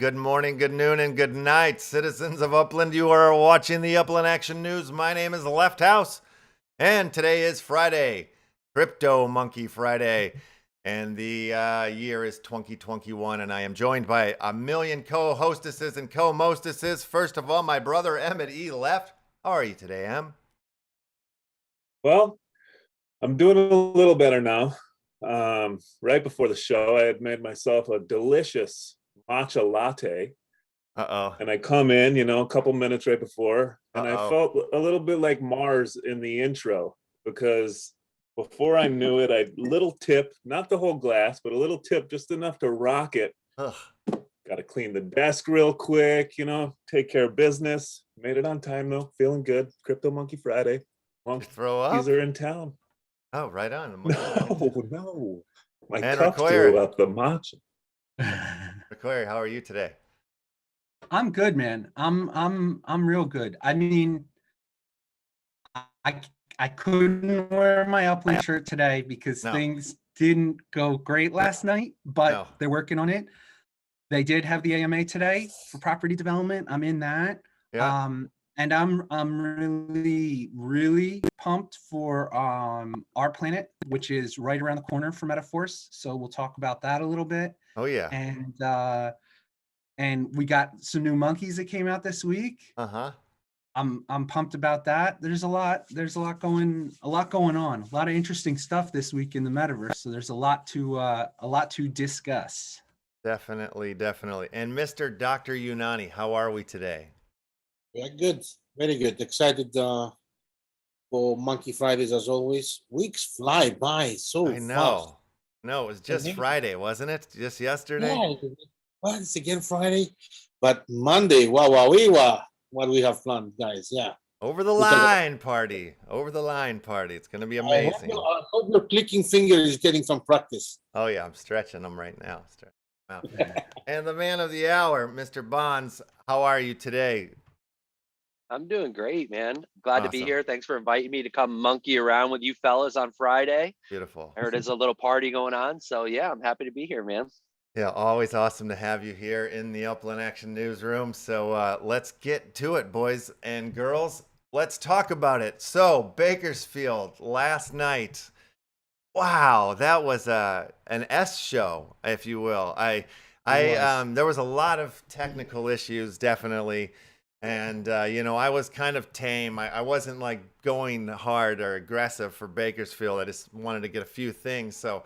good morning, good noon, and good night, citizens of Upland. You are watching the Upland Action News. My name is Left House, and today is Friday, CryptomonKey Friday, and the year is 2021, and I am joined by a million co-hostesses and co-mostesses. First of all, my brother, Emmett E. Left. How are you today, Em? Well, I'm doing a little better now. Right before the show, I had made myself a delicious matcha latte. And I come in, a couple minutes right before, and I felt a little bit like Mars in the intro, because before I knew it, I little tip, not the whole glass, but a little tip, just enough to rock it. Got to clean the desk real quick, take care of business. Made it on time though, feeling good. CryptomonKey Friday. Throw up? These are in town. Oh, right on. No. My and cup threw up the matcha. Require, how are you today? I'm good, man. I'm real good. I mean, I couldn't wear my Upland shirt today because things didn't go great last night, but they're working on it. They did have the AMA today for property development. I'm in that. Yeah. And I'm really pumped for RPlanet, which is right around the corner from METAVERSE. So we'll talk about that a little bit. Oh yeah. And we got some new monkeys that came out this week. I'm pumped about that. There's a lot going on. A lot of interesting stuff this week in the metaverse. So there's a lot to discuss. Definitely. And Mr. Dr. Unani, how are we today? Yeah, good. Very good. Excited for Monkey Fridays as always. Weeks fly by so fast. I know. No, it was just Friday, wasn't it? Just yesterday? Yeah. Well, it's again Friday. But Monday, wow. What we have planned, guys. Yeah. Over the line party. It's going to be amazing. I hope your clicking finger is getting some practice. Oh, yeah. I'm stretching them right now. And the man of the hour, Mr. Bonz, how are you today? I'm doing great, man. Glad to be here. Thanks for inviting me to come monkey around with you fellas on Friday. Beautiful. I heard there's a little party going on. So yeah, I'm happy to be here, man. Yeah, always awesome to have you here in the Upland Action Newsroom. So let's get to it, boys and girls. Let's talk about it. So Bakersfield last night. Wow, that was an S show, if you will. There was a lot of technical issues, definitely. And, I was kind of tame. I wasn't like going hard or aggressive for Bakersfield. I just wanted to get a few things. So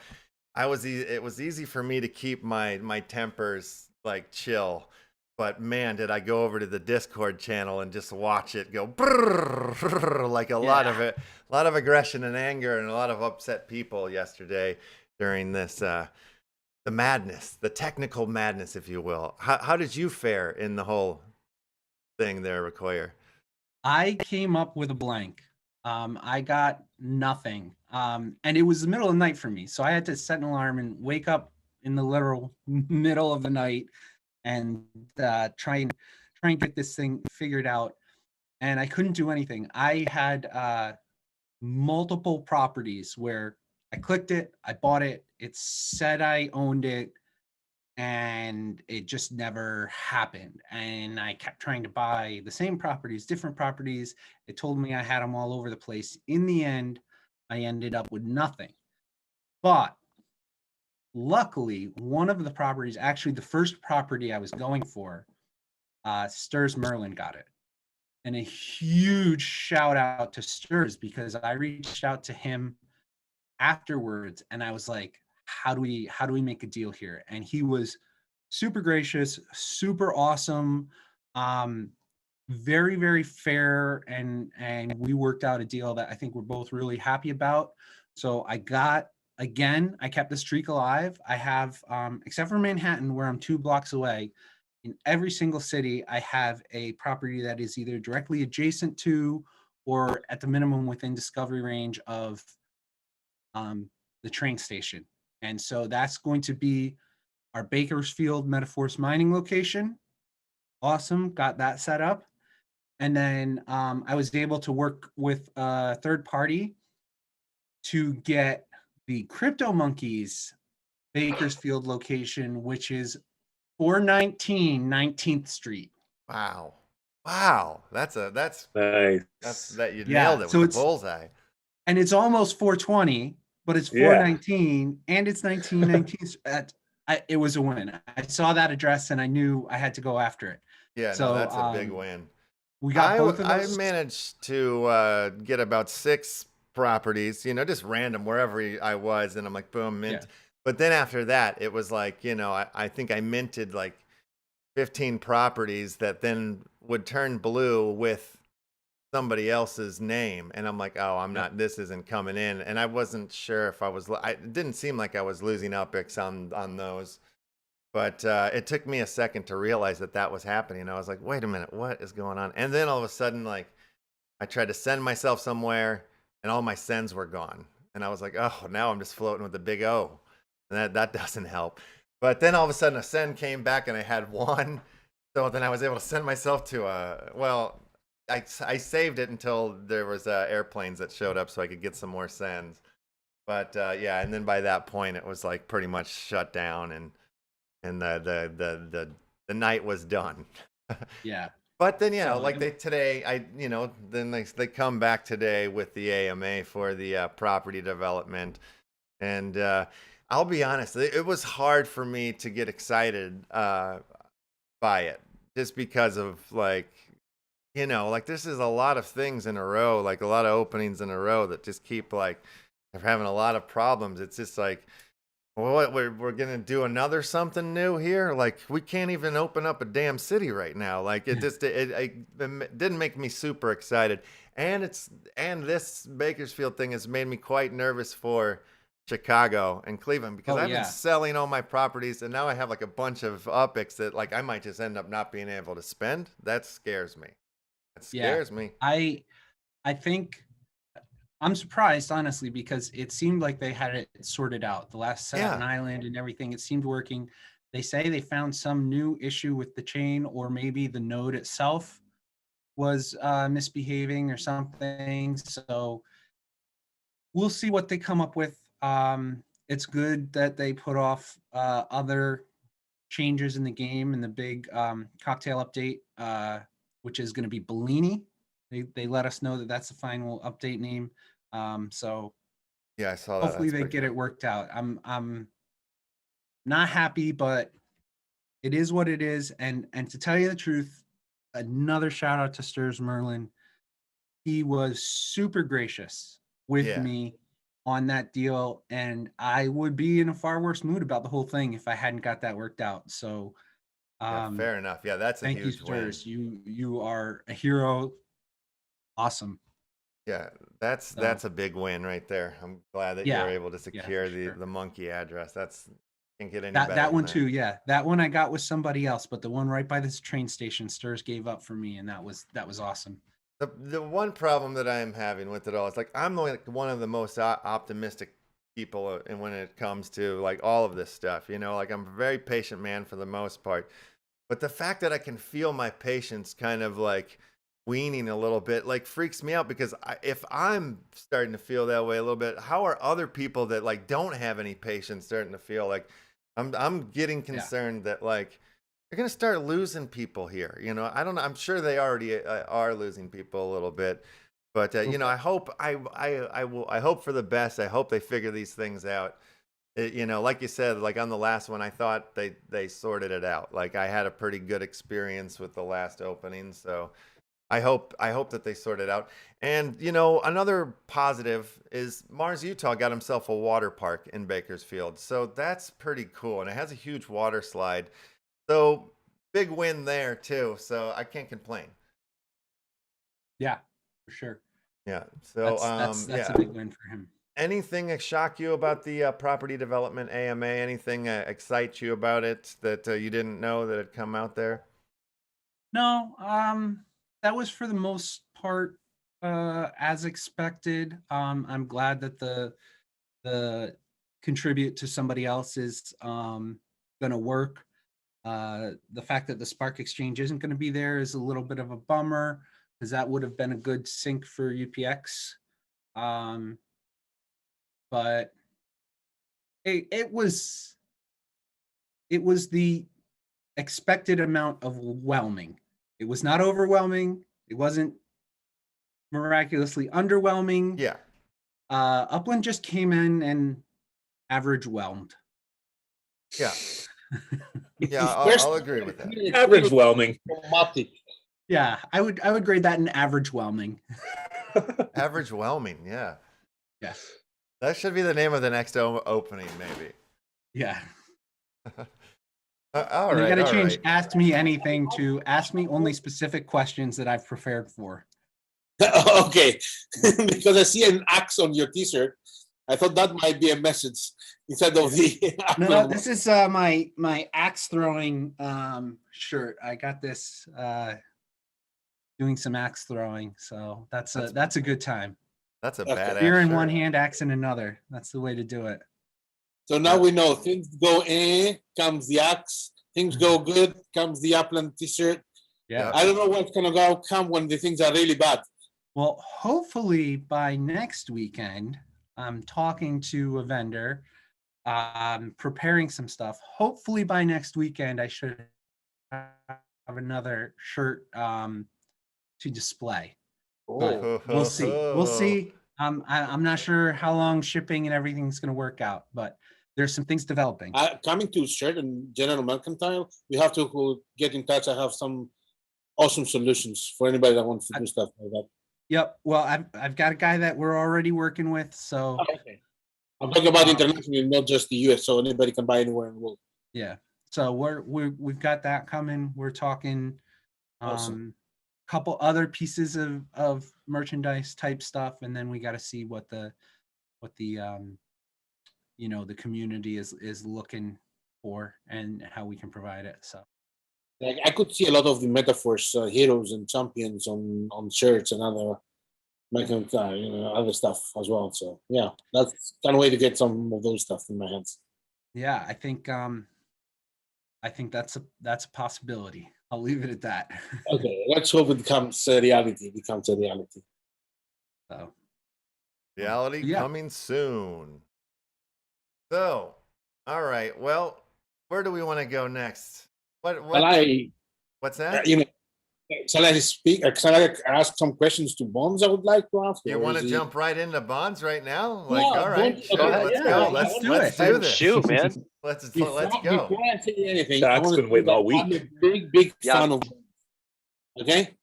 it was easy for me to keep my tempers like chill. But man, did I go over to the Discord channel and just watch it go brrr, like a lot of aggression and anger and a lot of upset people yesterday during this, the madness, the technical madness, if you will. How did you fare in the whole thing there, Require? I came up with a blank. I got nothing. And it was the middle of the night for me. So I had to set an alarm and wake up in the literal middle of the night and try and get this thing figured out. And I couldn't do anything. I had multiple properties where I clicked it, I bought it, it said I owned it, and it just never happened. And I kept trying to buy the same properties, different properties. It told me I had them all over the place. In the end, I ended up with nothing. But luckily, one of the properties, actually the first property I was going for, Stirs Merlin got it. And a huge shout out to Stirs, because I reached out to him afterwards and I was like, how do we make a deal here? And he was super gracious, super awesome, very, very fair. And we worked out a deal that I think we're both really happy about. So I kept the streak alive. I have, except for Manhattan, where I'm 2 blocks away, in every single city, I have a property that is either directly adjacent to or at the minimum within discovery range of the train station. And so that's going to be our Bakersfield METAVERSE mining location. Awesome, got that set up. And then I was able to work with a third party to get the CryptomonKey's Bakersfield location, which is 419 19th Street. Wow. Wow. That's Nice. that you Yeah, nailed it so with it's the bullseye. and it's almost 420, but it's Yeah. 419 and it's 1919. It was a win. I saw that address and I knew I had to go after it. Yeah, So, no, that's a big win. We got both of I those. managed to get about 6 properties, you know, just random wherever I was, and I'm like, boom, mint. Yeah. But then after that, it was like, you know, I think I minted like 15 properties that then would turn blue with somebody else's name, and I'm like, oh, I'm not, this isn't coming in, and I wasn't sure if I was, it didn't seem like I was losing UPX on those, but it took me a second to realize that that was happening. I was like, wait a minute, what is going on? And then all of a sudden, like, I tried to send myself somewhere, and all my sends were gone, and I was like, oh, now I'm just floating with the big O, and that doesn't help. But then all of a sudden, a send came back, and I had one, so then I was able to send myself to well, I saved it until there was airplanes that showed up so I could get some more sends. But yeah, and then by that point it was like pretty much shut down, and the night was done. Yeah. But then So, like then they come back today with the AMA for the property development, and I'll be honest, it was hard for me to get excited by it just because of like, you know, like this is a lot of things in a row, like a lot of openings in a row that just keep like having a lot of problems. It's just like, well, what, we're gonna do another something new here? Like we can't even open up a damn city right now. Like it just it didn't make me super excited. And this Bakersfield thing has made me quite nervous for Chicago and Cleveland, because I've been selling all my properties, and now I have like a bunch of UPX that like I might just end up not being able to spend. That scares me. It scares me. I think I'm surprised, honestly, because it seemed like they had it sorted out. The last Staten Island and everything, it seemed working. They say they found some new issue with the chain, or maybe the node itself was misbehaving or something. So we'll see what they come up with. It's good that they put off other changes in the game and the big cocktail update, which is going to be Bellini. They let us know that that's the final update name. So yeah, I saw that. Hopefully they get it worked out. I'm not happy, but it is what it is. And to tell you the truth, another shout out to Stirs Merlin. He was super gracious with me on that deal, and I would be in a far worse mood about the whole thing if I hadn't got that worked out. So fair enough. Yeah, that's a huge win. You are a hero. Awesome. Yeah, that's a big win right there. I'm glad that you were able to secure the monkey address. That's can't get any better. That one too, yeah. That one I got with somebody else, but the one right by this train station, Stirs gave up for me, and that was awesome. The one problem that I'm having with it all is like I'm like one of the most optimistic people, and when it comes to like all of this stuff, you know, like I'm a very patient man for the most part, but the fact that I can feel my patience kind of like weaning a little bit like freaks me out, because if I'm starting to feel that way a little bit, how are other people that like don't have any patience starting to feel like I'm getting concerned that like you're going to start losing people here. You know, I don't know. I'm sure they already are losing people a little bit, but you know, I hope I hope for the best. I hope they figure these things out. You know, like you said, like on the last one, I thought they sorted it out. Like I had a pretty good experience with the last opening, so I hope that they sort it out. And you know, another positive is Mars Utah got himself a water park in Bakersfield, so that's pretty cool, and it has a huge water slide. So big win there too. So I can't complain. Yeah, for sure. Yeah. So that's a big win for him. Anything shock you about the property development AMA? Anything excite you about it that you didn't know that had come out there? No, that was for the most part as expected. I'm glad that the contribute to somebody else is going to work. The fact that the Spark Exchange isn't going to be there is a little bit of a bummer, because that would have been a good sync for UPX. But it was the expected amount of whelming. It was not overwhelming. It wasn't miraculously underwhelming. Yeah. Upland just came in and average whelmed. Yeah. Yeah, I'll agree with that. Average whelming. Yeah, I would grade that an average whelming. Average whelming, yeah. Yeah. That should be the name of the next opening, maybe. Yeah. All and right. You got to change right. ask me anything to ask me only specific questions that I've prepared for. Okay, because I see an axe on your T-shirt. I thought that might be a message instead of the. No, this is my axe throwing shirt. I got this doing some axe throwing, so that's a good time. That's a badass Spear in shirt. one hand, axe in another. That's the way to do it. So now we know things go comes the axe. Things go good comes the Upland T-shirt. Yeah. I don't know what's gonna come when the things are really bad. Well, hopefully by next weekend, I'm talking to a vendor, preparing some stuff. Hopefully by next weekend, I should have another shirt to display. But we'll see. We'll see. I'm not sure how long shipping and everything's going to work out, but there's some things developing. Coming to shirt and General Mercantile, we have to get in touch. I have some awesome solutions for anybody that wants to do stuff like that. Yep. Well, I've got a guy that we're already working with. So okay. I'm talking about internationally, not just the US. So anybody can buy anywhere in the world. Yeah. So we've got that coming. We're talking Awesome. couple other pieces of merchandise type stuff, and then we got to see what the the community is looking for and how we can provide it. So. Like I could see a lot of the METAVERSE heroes and champions on shirts and other other stuff as well. So yeah, that's kind of way to get some of those stuff in my hands. Yeah, I think that's a possibility. I'll leave it at that. Okay, let's hope it becomes a reality. So reality coming soon. So, all right. Well, where do we want to go next? What's that? Shall I speak? Shall I ask some questions to Bonz? I would like to ask. You want to jump right into Bonz right now? Like, yeah, all right, let's go. Let's do this. Shoot, man. Let's before I say anything, I Jack's been waiting all week. I'm a big fan of Bonz. Okay,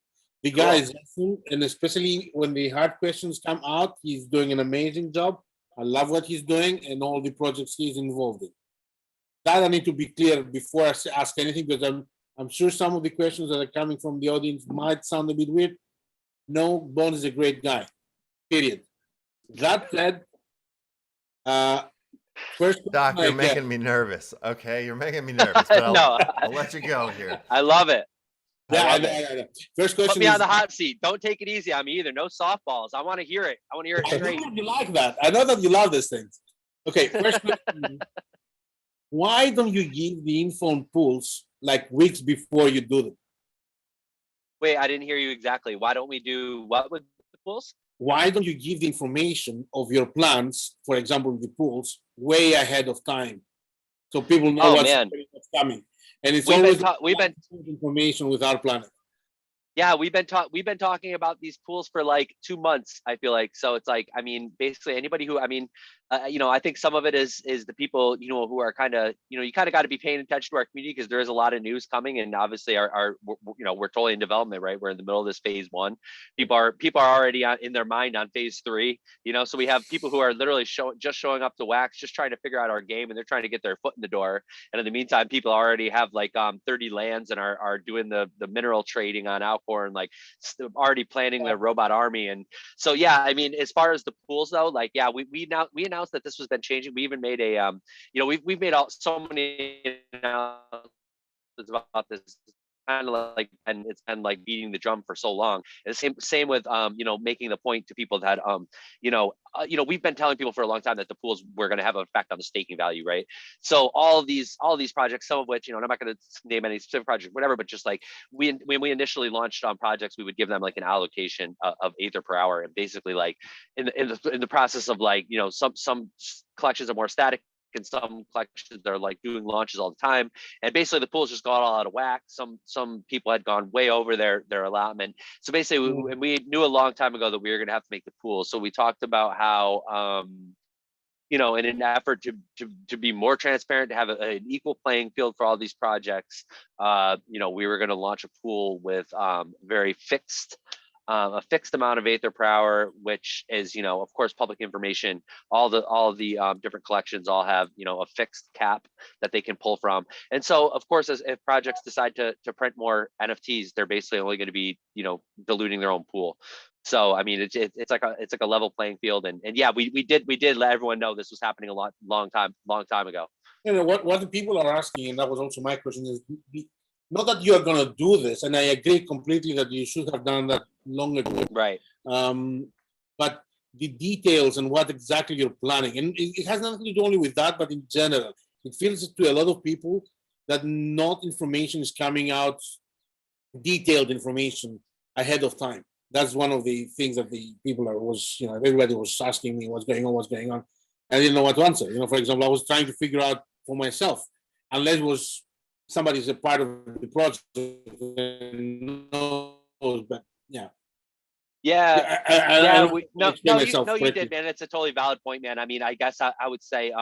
the guy is awesome, and especially when the hard questions come out, he's doing an amazing job. I love what he's doing and all the projects he's involved in. That I need to be clear before I ask anything, because I'm sure some of the questions that are coming from the audience might sound a bit weird. No, Bonz is a great guy. Period. That said, first, Doc, you're making me nervous. Okay, you're making me nervous. But I'll let you go here. I love it. Yeah. First question. Put me on the hot seat. Don't take it easy on me either. No softballs. I want to hear it. I want to hear it straight. I know that you like that. I know that you love these things. Okay, first question. Why don't you give the info on pools like weeks before you do them? Wait, I didn't hear you exactly. Why don't we do what with the pools? Why don't you give the information of your plans, for example, the pools, way ahead of time, so people know what's coming? And it's we've been information with RPlanet. Yeah, we've been talking about these pools for like 2 months, I feel like. So it's like, I mean, basically anybody who, I think some of it is the people, who are kind of, you kind of got to be paying attention to our community, because there is a lot of news coming, and obviously we're totally in development, right? We're in the middle of this phase 1. People are already in their mind on phase 3, so we have people who are literally just showing up to Wax, just trying to figure out our game, and they're trying to get their foot in the door. And in the meantime, people already have like 30 lands and are doing the mineral trading on Alcor, and like already planning their robot army. And so, yeah, I mean, as far as the pools though, like, yeah, we announced that this was been changing. We even made a, we've made so many announcements about this, kind of like, and it's been like beating the drum for so long. And the same with, making the point to people that, we've been telling people for a long time that the pools were going to have an effect on the staking value, right? So all these projects, some of which, I'm not going to name any specific project, whatever, but just like when we initially launched on projects, we would give them like an allocation of Ether per hour, and basically like in the process of like, some collections are more static and some collections are like doing launches all the time. And basically the pools just got all out of whack. Some people had gone way over their allotment. So basically we knew a long time ago that we were going to have to make the pool. So we talked about how, you know, in an effort to be more transparent, to have an equal playing field for all these projects, you know, we were going to launch a pool with very fixed, a fixed amount of Aether per hour, which is, you know, of course, public information. All of the different collections all have, you know, a fixed cap that they can pull from. And so, of course, if projects decide to print more NFTs, they're basically only going to be, you know, diluting their own pool. So I mean, it's like a level playing field, and yeah, we did let everyone know this was happening a long time ago. You know what the people are asking, and that was also my question, is not that you are going to do this, and I agree completely that you should have done that long ago. Right. But the details and what exactly you're planning, and it has nothing to do only with that, but in general, it feels to a lot of people that not information is coming out, detailed information ahead of time. That's one of the things that the people you know, everybody was asking me what's going on. I didn't know what to answer. You know, for example, I was trying to figure out for myself, unless it was somebody's a part of the project and knows, but yeah. Yeah, no, you did, man. It's a totally valid point, man. I mean, I guess I would say,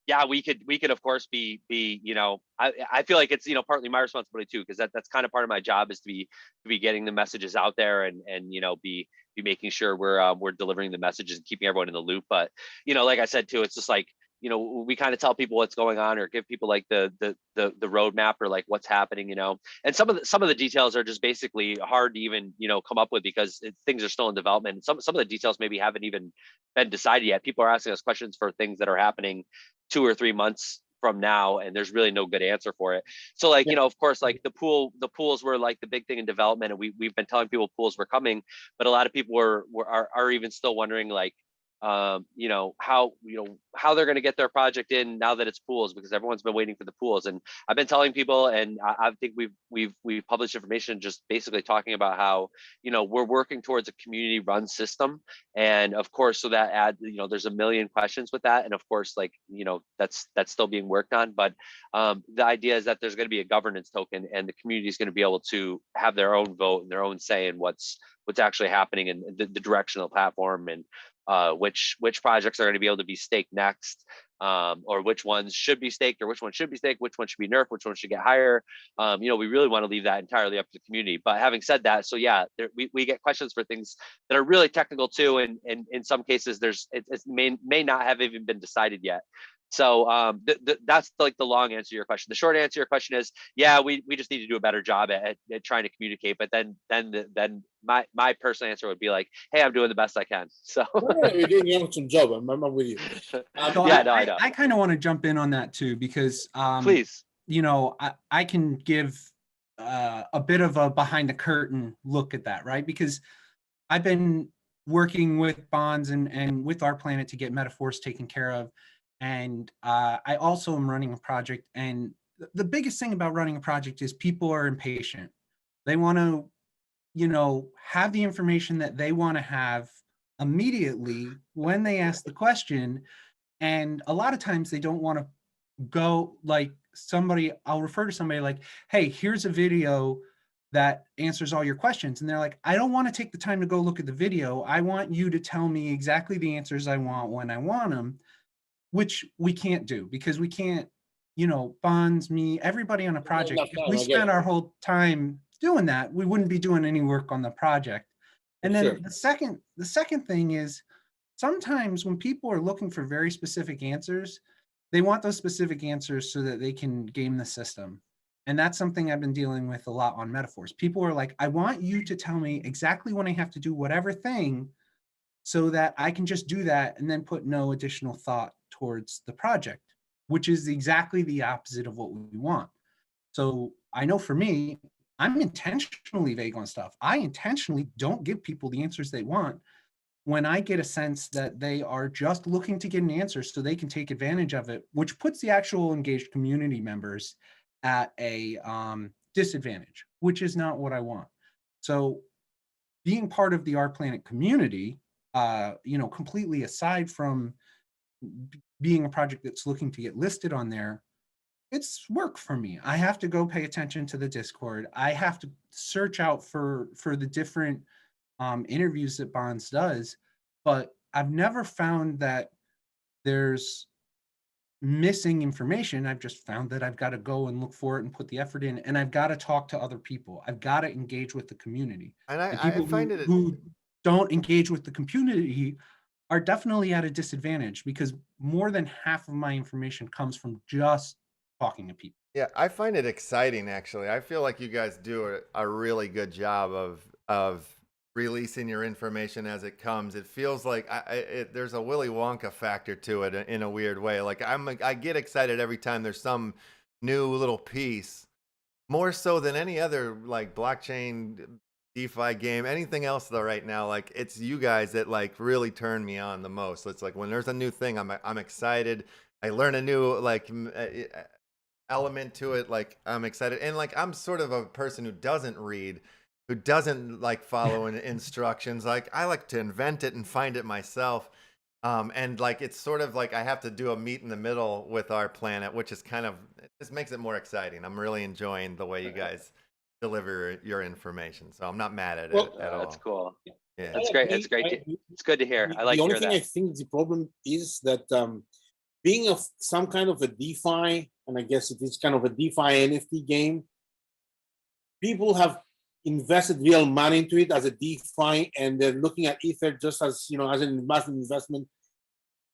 yeah, we could of course be, you know, I feel like it's, you know, partly my responsibility too, because that's kind of part of my job, is to be getting the messages out there and you know, be making sure we're delivering the messages and keeping everyone in the loop. But you know, like I said too, it's just like, you know, we kind of tell people what's going on, or give people like the roadmap, or like what's happening, you know. And some of the details are just basically hard to even, you know, come up with, because things are still in development. And some of the details maybe haven't even been decided yet. People are asking us questions for things that are happening 2 or 3 months from now, and there's really no good answer for it. So like, you know, of course, like the pools were like the big thing in development, and we've been telling people pools were coming, but a lot of people are even still wondering, like, you know, how they're going to get their project in now that it's pools, because everyone's been waiting for the pools. And I've been telling people, and I think we've published information just basically talking about how, you know, we're working towards a community run system. And of course, so that you know, there's a million questions with that. And of course, like, you know, that's still being worked on. But the idea is that there's going to be a governance token, and the community is going to be able to have their own vote and their own say in what's actually happening in the direction of the platform, and which projects are going to be able to be staked next, or which ones should be staked, or which one should be staked, which one should be nerfed, which one should get higher. You know, we really want to leave that entirely up to the community. But having said that, so yeah, we get questions for things that are really technical too, and in some cases it may not have even been decided yet. So that's like the long answer to your question. The short answer to your question is, yeah, we just need to do a better job at trying to communicate. But then my personal answer would be like, hey, I'm doing the best I can. So you're doing an awesome job. I'm with you. So yeah, no, I know. I kind of want to jump in on that too, because please, you know, I can give a bit of a behind the curtain look at that, right? Because I've been working with Bonz and with RPlanet to get METAVERSE taken care of. And I also am running a project, and the biggest thing about running a project is people are impatient. They want to, you know, have the information that they want to have immediately when they ask the question. And a lot of times they don't want to go like I'll refer to somebody like, hey, here's a video that answers all your questions. And they're like, I don't want to take the time to go look at the video. I want you to tell me exactly the answers I want when I want them. Which we can't do, because we can't, you know, Bonz, me, everybody on a project, if we spend our whole time doing that, we wouldn't be doing any work on the project. And then the second thing is, sometimes when people are looking for very specific answers, they want those specific answers so that they can game the system. And that's something I've been dealing with a lot on METAVERSE. People are like, I want you to tell me exactly when I have to do whatever thing, so that I can just do that and then put no additional thought towards the project, which is exactly the opposite of what we want. So I know for me, I'm intentionally vague on stuff. I intentionally don't give people the answers they want when I get a sense that they are just looking to get an answer so they can take advantage of it, which puts the actual engaged community members at a disadvantage, which is not what I want. So being part of the RPlanet community, you know, completely aside from being a project that's looking to get listed on there, it's work for me. I have to go pay attention to the Discord. I have to search out for the different interviews that Bonz does, but I've never found that there's missing information. I've just found that I've got to go and look for it and put the effort in, and I've got to talk to other people. I've got to engage with the community. And The people who don't engage with the community are definitely at a disadvantage, because more than half of my information comes from just talking to people. Yeah, I find it exciting, actually. I feel like you guys do a really good job of releasing your information as it comes. It feels like there's a Willy Wonka factor to it in a weird way. Like I get excited every time there's some new little piece, more so than any other like blockchain DeFi game, anything else though right now. Like it's you guys that like really turn me on the most. So it's like when there's a new thing, I'm excited. I learn a new like element to it. Like I'm excited, and like I'm sort of a person who doesn't read, who doesn't like follow instructions. Like I like to invent it and find it myself. And like it's sort of like I have to do a meet in the middle with RPlanet, which is kind of, it just makes it more exciting. I'm really enjoying the way you guys deliver your information, so I'm not mad at it at all. That's cool. Yeah, that's great. It's great. It's good to hear. I like the only hear thing that. I think the problem is that being some kind of a DeFi, and I guess it is kind of a DeFi NFT game, people have invested real money into it as a DeFi, and they're looking at Ether just as, you know, as an investment,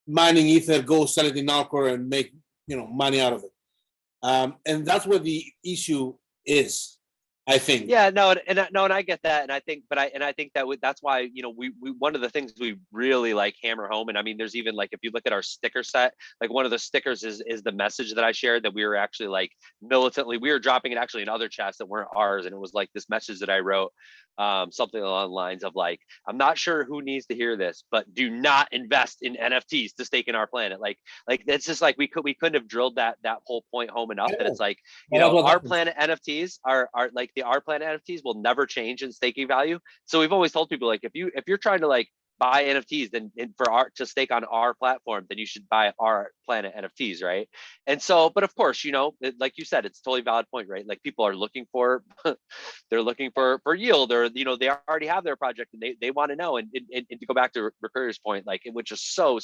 mining Ether, go sell it in Alcor and make, you know, money out of it. And that's what the issue is, I think. Yeah, no, and I get that, and I think, I think that that's why, you know, we one of the things we really like hammer home, and I mean, there's even like, if you look at our sticker set, like one of the stickers is the message that I shared, that we were actually like militantly, we were dropping it actually in other chats that weren't ours, and it was like this message that I wrote, something along the lines of like, I'm not sure who needs to hear this, but do not invest in NFTs to stake in RPlanet. Like it's just like we couldn't have drilled that whole point home enough, that it's like, you know, RPlanet NFTs are like the RPlanet NFTs will never change in staking value. So we've always told people, like, if you're trying to like buy NFTs, then to stake on our platform, then you should buy RPlanet NFTs, right? And so, but of course, you know, like you said, it's a totally valid point, right? Like people are looking for, they're looking for yield, or, you know, they already have their project and they want to know. And to go back to Recurrer's point, like, which is so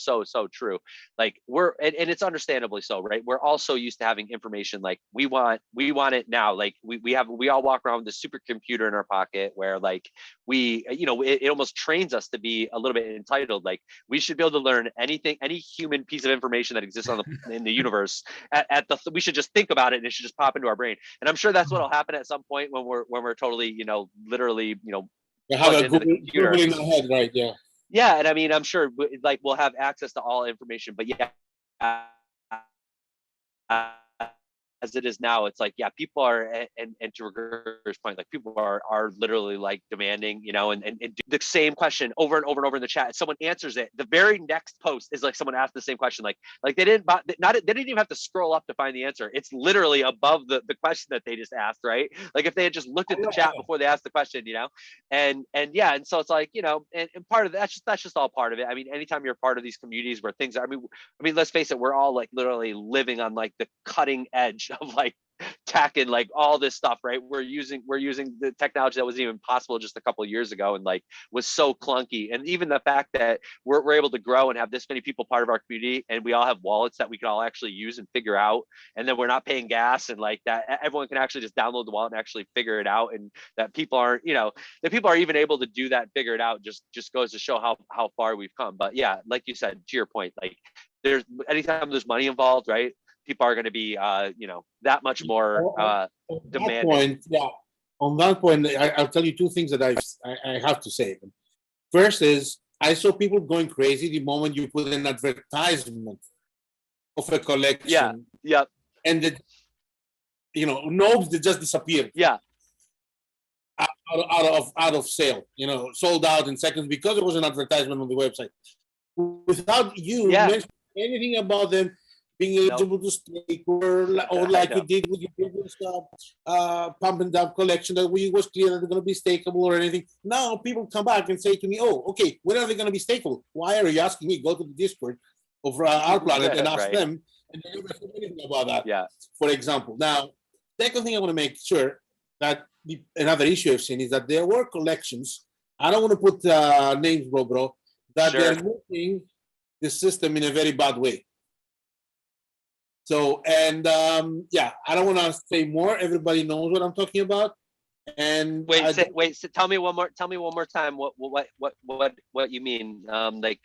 true. Like and it's understandably so, right? We're also used to having information, like we want it now. Like we all walk around with a supercomputer in our pocket, where like you know, it almost trains us to be a little bit entitled. Like we should be able to learn anything, any human piece of information that exists in the universe we should just think about it, and it should just pop into our brain. And I'm sure that's what'll happen at some point when we're totally, you know, literally, you know, have a Google in our head, right? Yeah, and I mean, I'm sure like we'll have access to all information, but yeah, as it is now, it's like, yeah, people are, and to Recurrer's point, like people are literally like demanding, you know, and the same question over and over and over in the chat. Someone answers it. The very next post is like someone asked the same question. Like they didn't even have to scroll up to find the answer. It's literally above the question that they just asked, right? Like if they had just looked at the chat before they asked the question, you know, and yeah, and so it's like, you know, and part of that's just all part of it. I mean, anytime you're part of these communities where things are, I mean, let's face it, we're all like literally living on like the cutting edge of like tech and like all this stuff, right? We're using the technology that wasn't even possible just a couple of years ago, and like was so clunky. And even the fact that we're able to grow and have this many people part of our community, and we all have wallets that we can all actually use and figure out, and then we're not paying gas, and like that everyone can actually just download the wallet and actually figure it out, and that people aren't, you know, that people are even able to do that, figure it out, just goes to show how far we've come. But yeah, like you said, to your point, like anytime there's money involved, right? People are going to be, you know, that much more demanding. On that point, I'll tell you two things that I have to say. First is, I saw people going crazy the moment you put an advertisement of a collection. Yeah. And you know, nobs that just disappeared. Yeah. Out of sale, you know, sold out in seconds because there was an advertisement on the website. Without you mentioning anything about them being eligible to stake, or like you did with your previous pump and dump collection, that we was clear that they're going to be stakeable or anything. Now people come back and say to me, oh, okay, when are they going to be stakeable? Why are you asking me? Go to the Discord. of RPlanet and ask Right. them, and they never said anything about that. Yeah. For example, now, second thing I want to make sure that another issue I've seen is that there were collections. I don't want to put names, bro, that they're using the system in a very bad way. So, and yeah, I don't want to say more. Everybody knows what I'm talking about. And wait. So tell me one more time. What you mean? Like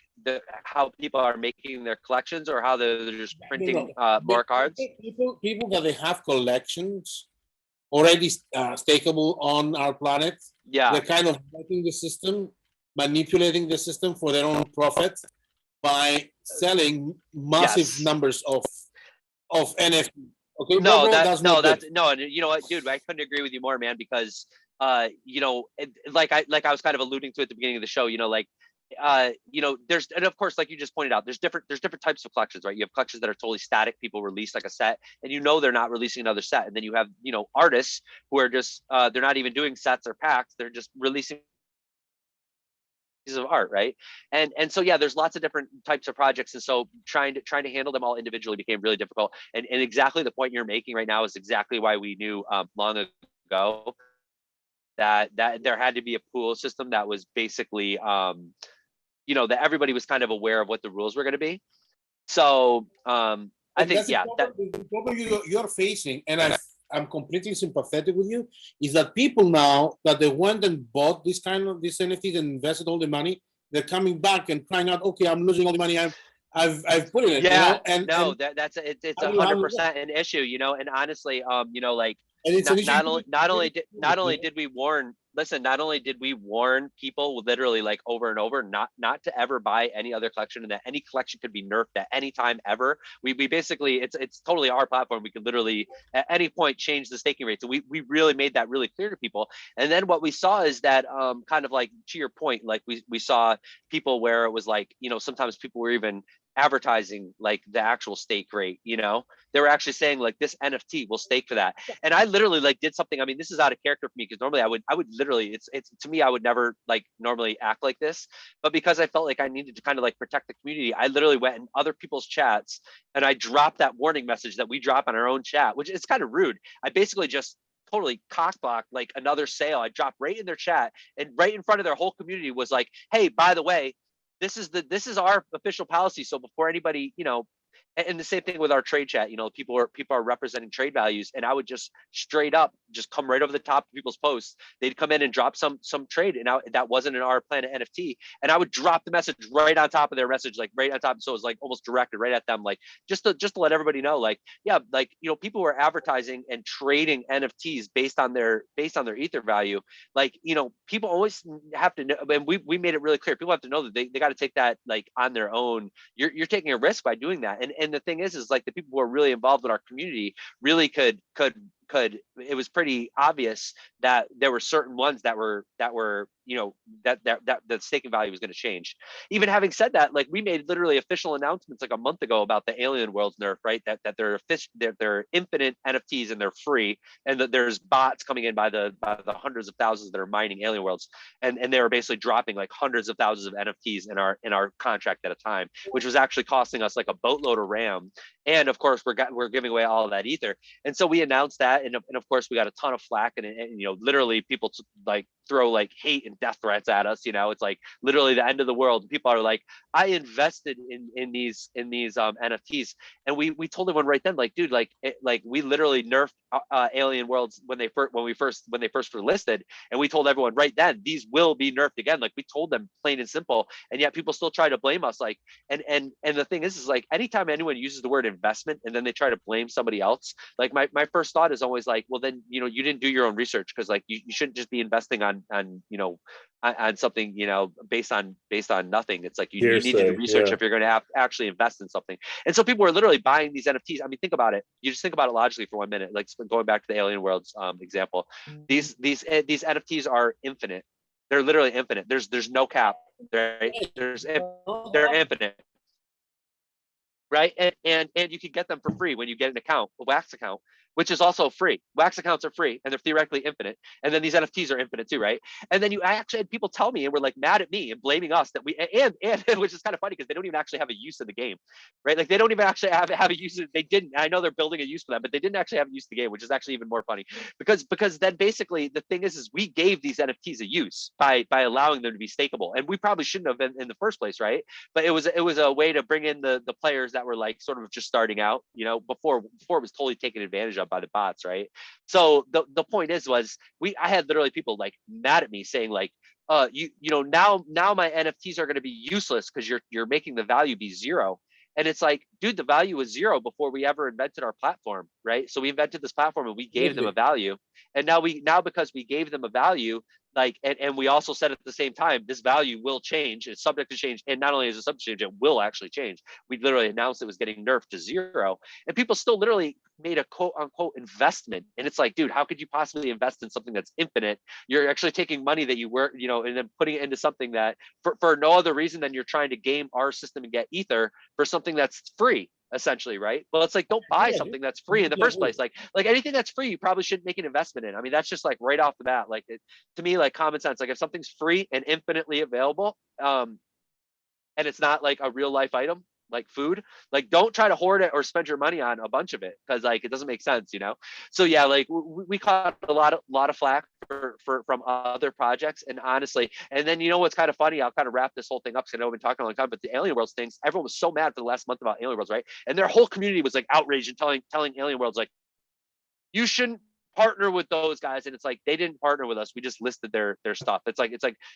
how people are making their collections, or how they're just printing more cards? People that they have collections already stakeable on RPlanet. Yeah, they're kind of making the system, manipulating the system for their own profit by selling massive numbers of NFT. Okay, no, that's no. You know what, dude? I couldn't agree with you more, man. Because you know, like I was kind of alluding to at the beginning of the show. You know, like you know, there's, and of course, like you just pointed out, there's different types of collections, right? You have collections that are totally static. People release like a set, and you know they're not releasing another set. And then you have, you know, artists who are just they're not even doing sets or packs. They're just releasing pieces of art, right? And so yeah, there's lots of different types of projects, and so trying to handle them all individually became really difficult. And exactly the point you're making right now is exactly why we knew long ago that there had to be a pool system that was basically you know, that everybody was kind of aware of what the rules were going to be. So I think the problem you're facing, and I'm completely sympathetic with you, is that people now that they went and bought these NFTs and invested all the money, they're coming back and crying out, okay, I'm losing all the money I've put in it. Yeah, you know? That's it's 100% an issue, you know. And honestly, you know, like not only did we warn, listen, not only did we warn people literally like over and over not to ever buy any other collection, and that any collection could be nerfed at any time ever. We basically, it's totally our platform. We could literally at any point change the staking rate. So we really made that really clear to people. And then what we saw is that kind of like to your point, like we saw people where it was like, you know, sometimes people were even advertising like the actual stake rate. You know, they were actually saying like, this NFT will stake for that. And I literally like did something. I mean, this is out of character for me, because normally I would literally, it's to me, I would never like normally act like this, but because I felt like I needed to kind of like protect the community, I literally went in other people's chats and I dropped that warning message that we drop on our own chat, which is kind of rude. I basically just totally cockblocked like another sale. I dropped right in their chat, and right in front of their whole community was like, hey, by the way, this is our official policy. So before anybody, you know, and the same thing with our trade chat, you know, people are representing trade values, and I would just straight up just come right over the top of people's posts. They'd come in and drop some trade, and that wasn't an RPlanet NFT, and I would drop the message right on top of their message, like right on top. So it was like almost directed right at them, like just to let everybody know, like, yeah, like, you know, people were advertising and trading NFTs based on their ether value. Like, you know, people always have to know, and we made it really clear. People have to know that they got to take that like on their own. You're taking a risk by doing that. And the thing is like the people who are really involved in our community really could it was pretty obvious that there were certain ones that were you know, that the staking value was going to change. Even having said that, like we made literally official announcements like a month ago about the Alien Worlds nerf, right? That they're infinite NFTs and they're free, and that there's bots coming in by the hundreds of thousands that are mining Alien Worlds, and they were basically dropping like hundreds of thousands of NFTs in our contract at a time, which was actually costing us like a boatload of RAM. And of course we're giving away all of that ether. And so we announced that, and of course we got a ton of flack, and you know, literally people like throw like hate and death threats at us. You know, it's like literally the end of the world. People are like, I invested in these NFTs, and we told everyone right then, like, dude, like we literally nerfed Alien Worlds when they first were listed, and we told everyone right then, these will be nerfed again. Like we told them plain and simple, and yet people still try to blame us. Like, and the thing is like anytime anyone uses the word investment and then they try to blame somebody else, like my first thought is always like, well then, you know, you didn't do your own research, because like you shouldn't just be investing on you know, on something, you know, based on nothing. It's like you need to do research if you're going to actually invest in something. And so people are literally buying these NFTs. I mean, think about it. You just think about it logically for 1 minute, like going back to the Alien Worlds example. These NFTs are infinite. They're literally infinite. There's no cap. Right? They're infinite. Right, and you can get them for free when you get an account, a Wax account. which is also free. Wax accounts are free and they're theoretically infinite. And then these NFTs are infinite too, right? And then you actually had people tell me and were like mad at me and blaming us that we, and which is kind of funny because they don't even actually have a use in the game, right? Like they don't even actually have a use. They didn't, I know they're building a use for them, but they didn't actually have a use in the game, which is actually even more funny because then basically the thing is we gave these NFTs a use by allowing them to be stakeable. And we probably shouldn't have been in the first place, right? But it was a way to bring in the players that were like sort of just starting out, you know, before it was totally taken advantage of by the bots, right? So the point was I had literally people like mad at me saying like, you know, now my NFTs are going to be useless because you're making the value be zero. And it's like, dude, the value was zero before we ever invented our platform, right? So we invented this platform and we gave them a value. And now because we gave them a value, like, and we also said at the same time, this value will change. It's subject to change. And not only is it subject to change, it will actually change. We literally announced it was getting nerfed to zero. And people still literally made a quote unquote investment. And it's like, dude, how could you possibly invest in something that's infinite? You're actually taking money that you were, you know, and then putting it into something that for no other reason than you're trying to game our system and get ether for something that's free, essentially, right? Well, it's like, don't buy something that's free in the first place. Like anything that's free, you probably shouldn't make an investment in. I mean, that's just like right off the bat, like to me, like common sense. Like if something's free and infinitely available, and it's not like a real life item, like food, like don't try to hoard it or spend your money on a bunch of it because like it doesn't make sense, you know. So yeah, like we caught a lot of flack from other projects, and honestly, and then you know what's kind of funny, I'll kind of wrap this whole thing up because I know we've been talking a long time, but the Alien Worlds things, everyone was so mad for the last month about Alien Worlds, right? And their whole community was like outraged and telling Alien Worlds like, you shouldn't partner with those guys. And it's like, they didn't partner with us, we just listed their stuff. It's like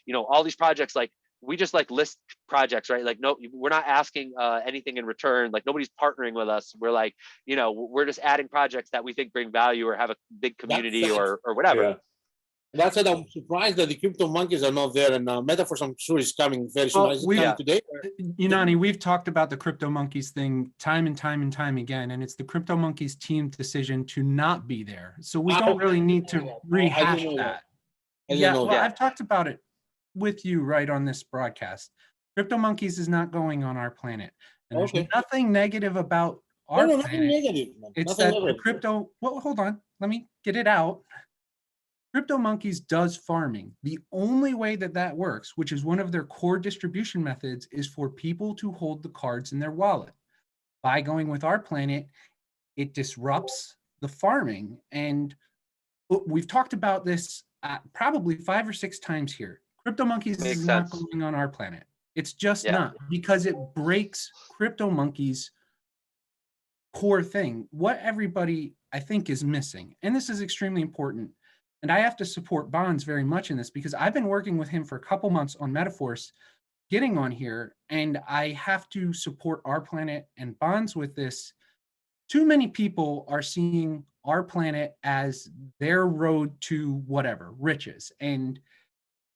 you know, all these projects, like we just like list projects, right? Like, no, we're not asking anything in return. Like nobody's partnering with us. We're like, you know, we're just adding projects that we think bring value or have a big community or whatever. Yeah. That's why I'm surprised that the CryptomonKeys are not there, and METAVERSE, I'm sure, is coming very soon. Is it coming today? Unani, we've talked about the CryptomonKeys thing time and time again, and it's the CryptomonKeys team decision to not be there. So we don't really need to rehash that. I've talked about it with you right on this broadcast. CryptomonKeys is not going on our planet, and there's nothing negative about our planet. Nothing negative. It's that the crypto. Well, hold on, let me get it out. CryptomonKeys does farming. The only way that works, which is one of their core distribution methods, is for people to hold the cards in their wallet. By going with our planet, it disrupts the farming, and we've talked about this probably 5 or 6 times here. CryptomonKeys is not going on our planet. It's just not, because it breaks CryptomonKeys' core thing. What everybody, I think, is missing, and this is extremely important, and I have to support Bonz very much in this because I've been working with him for a couple months on METAVERSE, getting on here, and I have to support our planet and Bonz with this. Too many people are seeing our planet as their road to whatever, riches, and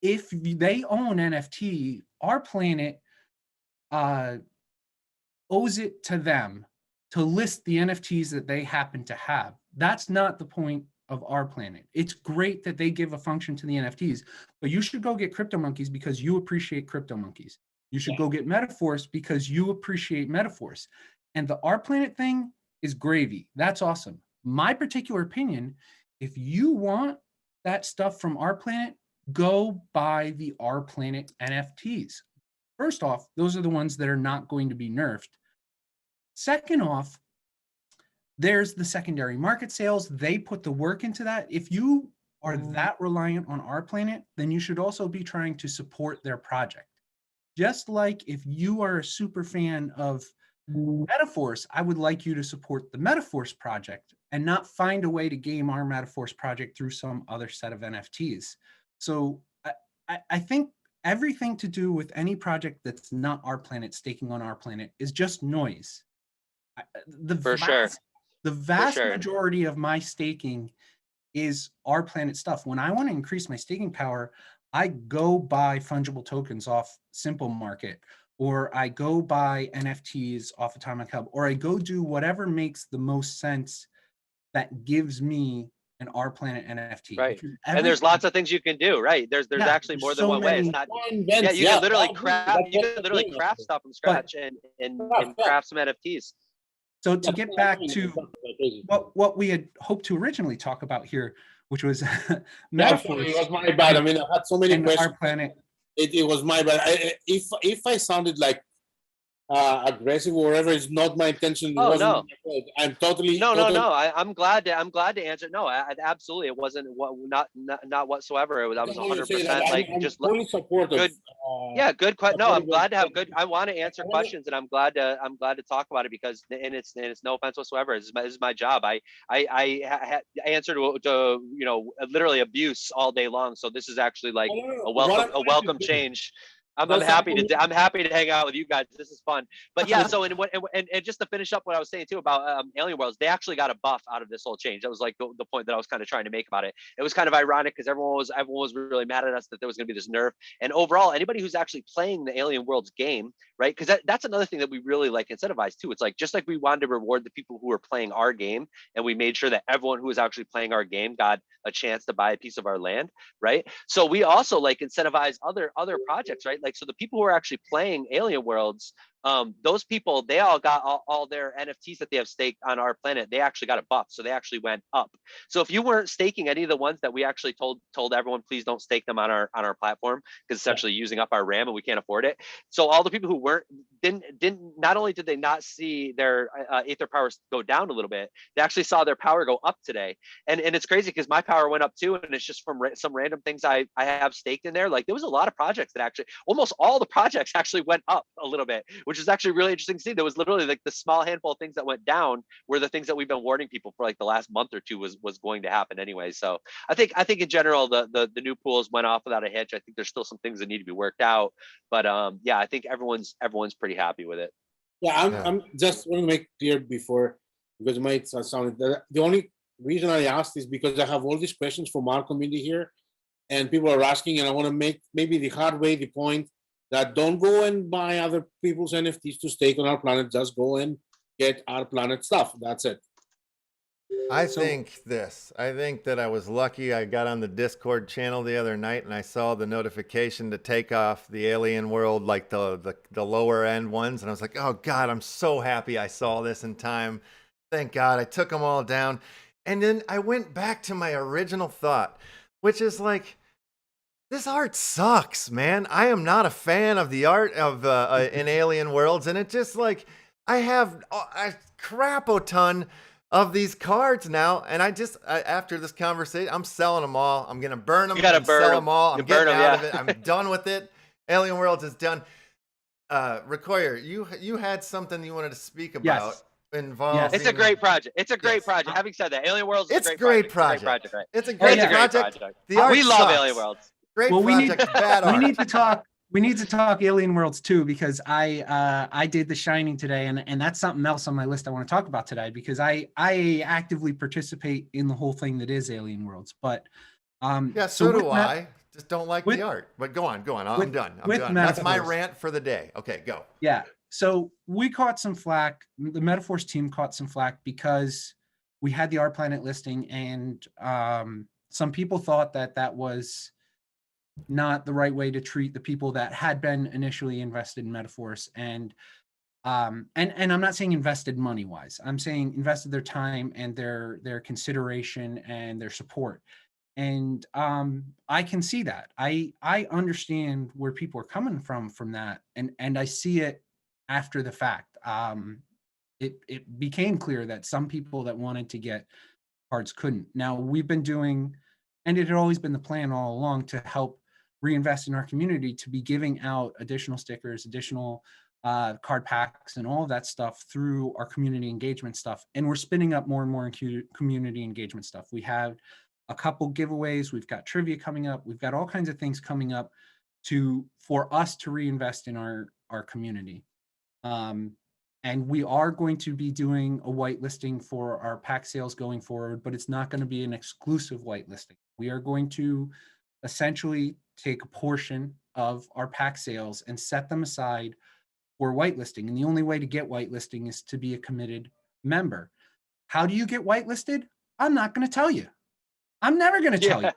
if they own NFT, our planet owes it to them to list the NFTs that they happen to have. That's not the point of our planet. It's great that they give a function to the NFTs, but you should go get CryptomonKeys because you appreciate CryptomonKeys. You should go get METAVERSE because you appreciate METAVERSE. And the our planet thing is gravy. That's awesome. My particular opinion, if you want that stuff from our planet, go buy the Our Planet NFTs. First off, those are the ones that are not going to be nerfed. Second off, there's the secondary market sales. They put the work into that. If you are that reliant on Our Planet, then you should also be trying to support their project. Just like if you are a super fan of METAVERSE, I would like you to support the METAVERSE project and not find a way to game our METAVERSE project through some other set of NFTs. So I think everything to do with any project that's not our planet, staking on our planet, is just noise. The vast majority of my staking is our planet stuff. When I want to increase my staking power, I go buy fungible tokens off Simple Market, or I go buy NFTs off Atomic Hub, or I go do whatever makes the most sense that gives me an Our Planet NFT. Right. And there's lots of things you can do, right? There's actually more than one way. It's not, you can literally craft stuff from scratch and craft some NFTs. So to get back to what we had hoped to originally talk about here, which was METAVERSE. It was my bad. I mean, I had so many questions. RPlanet. It was my bad. If I sounded like aggressive or whatever, it's not my intention. Oh no, I'm totally no. I'm glad to answer. No, absolutely, it wasn't not whatsoever. It was, I was 100% like just fully supportive. Good. Yeah, good question. No, I'm glad to have good. I want to answer questions, and I'm glad to talk about it because, and it's no offense whatsoever. This is my job. I answer to literally abuse all day long. So this is actually like a welcome change. I'm happy to hang out with you guys. This is fun. But yeah, so and just to finish up what I was saying too about Alien Worlds, they actually got a buff out of this whole change. That was like the point that I was kind of trying to make about it. It was kind of ironic because everyone was really mad at us that there was going to be this nerf. And overall, anybody who's actually playing the Alien Worlds game, right? Because that's another thing that we really like incentivize too. It's like just like we wanted to reward the people who were playing our game, and we made sure that everyone who was actually playing our game got a chance to buy a piece of our land, right? So we also like incentivize other projects, right? Like, so the people who are actually playing Alien Worlds, those people, they all got all their NFTs that they have staked on RPlanet. They actually got a buff, so they actually went up. So if you weren't staking any of the ones that we actually told everyone, please don't stake them on our platform because it's actually using up our RAM and we can't afford it. So all the people who didn't not only did they not see their Aether powers go down a little bit, they actually saw their power go up today. And it's crazy because my power went up too, and it's just from some random things I have staked in there. Like there was a lot of projects that actually, almost all the projects actually went up a little bit, which is actually really interesting to see. There was literally like the small handful of things that went down were the things that we've been warning people for like the last month or two was going to happen anyway. So I think in general the new pools went off without a hitch. I think there's still some things that need to be worked out, but yeah, I think everyone's pretty happy with it. Yeah, I'm just want to make clear before, because it might sound the only reason I asked is because I have all these questions from our community here, and people are asking, and I want to make maybe the hard way the point that don't go and buy other people's NFTs to stake on RPlanet. Just go and get RPlanet stuff. That's it. I think that I was lucky. I got on the Discord channel the other night and I saw the notification to take off the Alien World, like the lower end ones. And I was like, oh God, I'm so happy I saw this in time. Thank God. I took them all down. And then I went back to my original thought, which is like, this art sucks, man. I am not a fan of the art of in Alien Worlds. And it just like, I have a crap-o-ton of these cards now, and after this conversation, I'm selling them all. I'm gonna burn them. You gotta sell them all. I'm getting out of it. I'm done with it. Alien Worlds is done. Require, you had something you wanted to speak about. Involved. It's a great project. It's a great project. Having said that, Alien Worlds is a great project. Right? It's a great project. The art we love sucks. Alien Worlds. Great project. Bad art. We need to talk Alien Worlds too, because I did The Shining today, and that's something else on my list I want to talk about today, because I actively participate in the whole thing that is Alien Worlds. But yeah, so do I. Just don't like the art. But go on. I'm done. That's my rant for the day. Okay, go. Yeah. So we caught some flack. The METAVERSE team caught some flack because we had the RPlanet listing, and some people thought that was not the right way to treat the people that had been initially invested in METAVERSE. And I'm not saying invested money wise. I'm saying invested their time and their consideration and their support. And I can see that. I understand where people are coming from that, and I see it after the fact. It became clear that some people that wanted to get cards couldn't. Now we've been doing, and it had always been the plan all along, to help reinvest in our community, to be giving out additional stickers, additional card packs, and all of that stuff through our community engagement stuff. And we're spinning up more and more community engagement stuff. We have a couple giveaways. We've got trivia coming up. We've got all kinds of things coming up for us to reinvest in our community. And we are going to be doing a whitelisting for our pack sales going forward, but it's not going to be an exclusive whitelisting. We are going to essentially take a portion of our pack sales and set them aside for whitelisting. And the only way to get whitelisting is to be a committed member. How do you get whitelisted? I'm not going to tell you. I'm never going to tell you.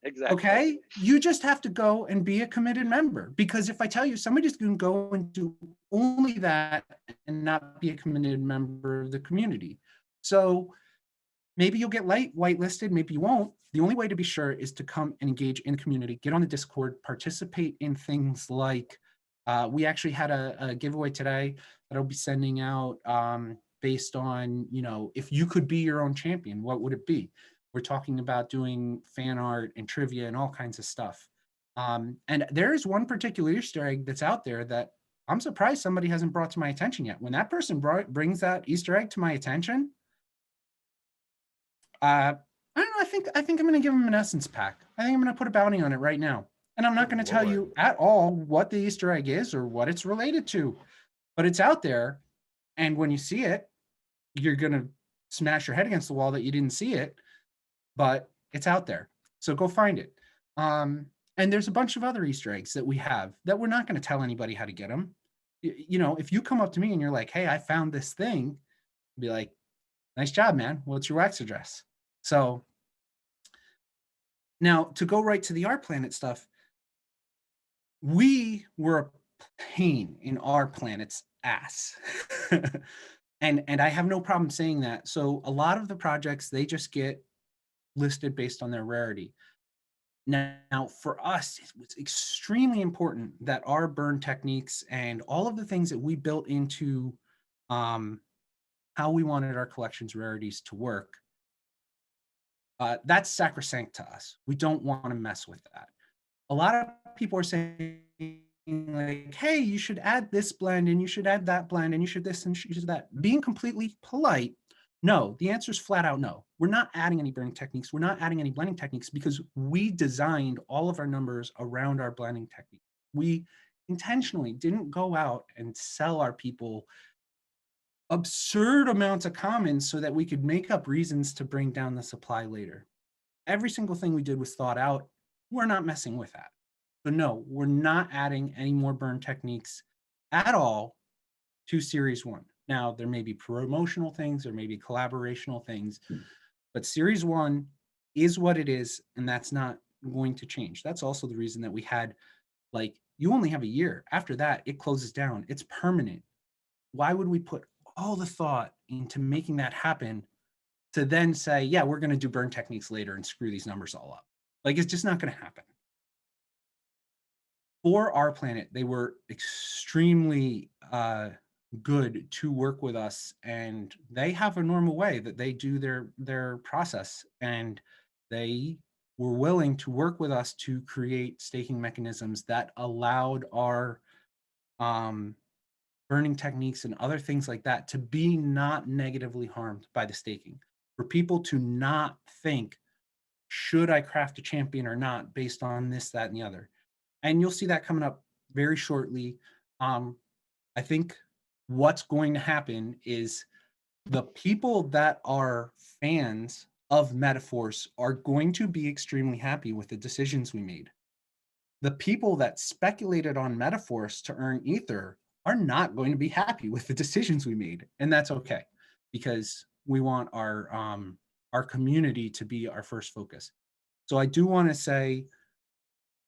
Exactly. Okay, you just have to go and be a committed member, because if I tell you somebody's going to go and do only that and not be a committed member of the community, so maybe you'll get whitelisted, maybe you won't. The only way to be sure is to come and engage in the community, get on the Discord, participate in things like we actually had a giveaway today that I'll be sending out based on, you know, if you could be your own champion, what would it be? We're talking about doing fan art and trivia and all kinds of stuff. And there is one particular Easter egg that's out there that I'm surprised somebody hasn't brought to my attention yet. When that person brings that Easter egg to my attention, I don't know, I think I'm going to give him an essence pack. I think I'm going to put a bounty on it right now. And I'm not going to tell you at all what the Easter egg is or what it's related to, but it's out there. And when you see it, you're going to smash your head against the wall that you didn't see it, but it's out there. So go find it. And there's a bunch of other Easter eggs that we have that we're not going to tell anybody how to get them. You know, if you come up to me and you're like, hey, I found this thing, I'll be like, nice job, man. What's your wax address? So now to go right to the RPlanet stuff, we were a pain in RPlanet's ass. and I have no problem saying that. So a lot of the projects, they just get listed based on their rarity. Now for us, it was extremely important that our burn techniques and all of the things that we built into how we wanted our collection's rarities to work, that's sacrosanct to us. We don't want to mess with that. A lot of people are saying like, hey, you should add this blend and you should add that blend and you should this and you should that. Being completely polite, no, the answer is flat out no. We're not adding any burning techniques. We're not adding any blending techniques because we designed all of our numbers around our blending technique. We intentionally didn't go out and sell our people absurd amounts of commons so that we could make up reasons to bring down the supply later. Every single thing we did was thought out. We're not messing with that. So no, we're not adding any more burn techniques at all to Series 1. Now, there may be promotional things, there may be collaborational things, but Series 1 is what it is, and that's not going to change. That's also the reason that we had, like, you only have a year. After that, it closes down. It's permanent. Why would we put all the thought into making that happen to then say, yeah, we're going to do burn techniques later and screw these numbers all up? Like, it's just not going to happen. For RPlanet, they were extremely good to work with us, and they have a normal way that they do their process, and they were willing to work with us to create staking mechanisms that allowed our burning techniques and other things like that to be not negatively harmed by the staking, for people to not think, should I craft a champion or not based on this, that, and the other. And you'll see that coming up very shortly. I think what's going to happen is the people that are fans of METAVERSE are going to be extremely happy with the decisions we made. The people that speculated on METAVERSE to earn Ether are not going to be happy with the decisions we made. And that's okay, because we want our community to be our first focus. So I do want to say,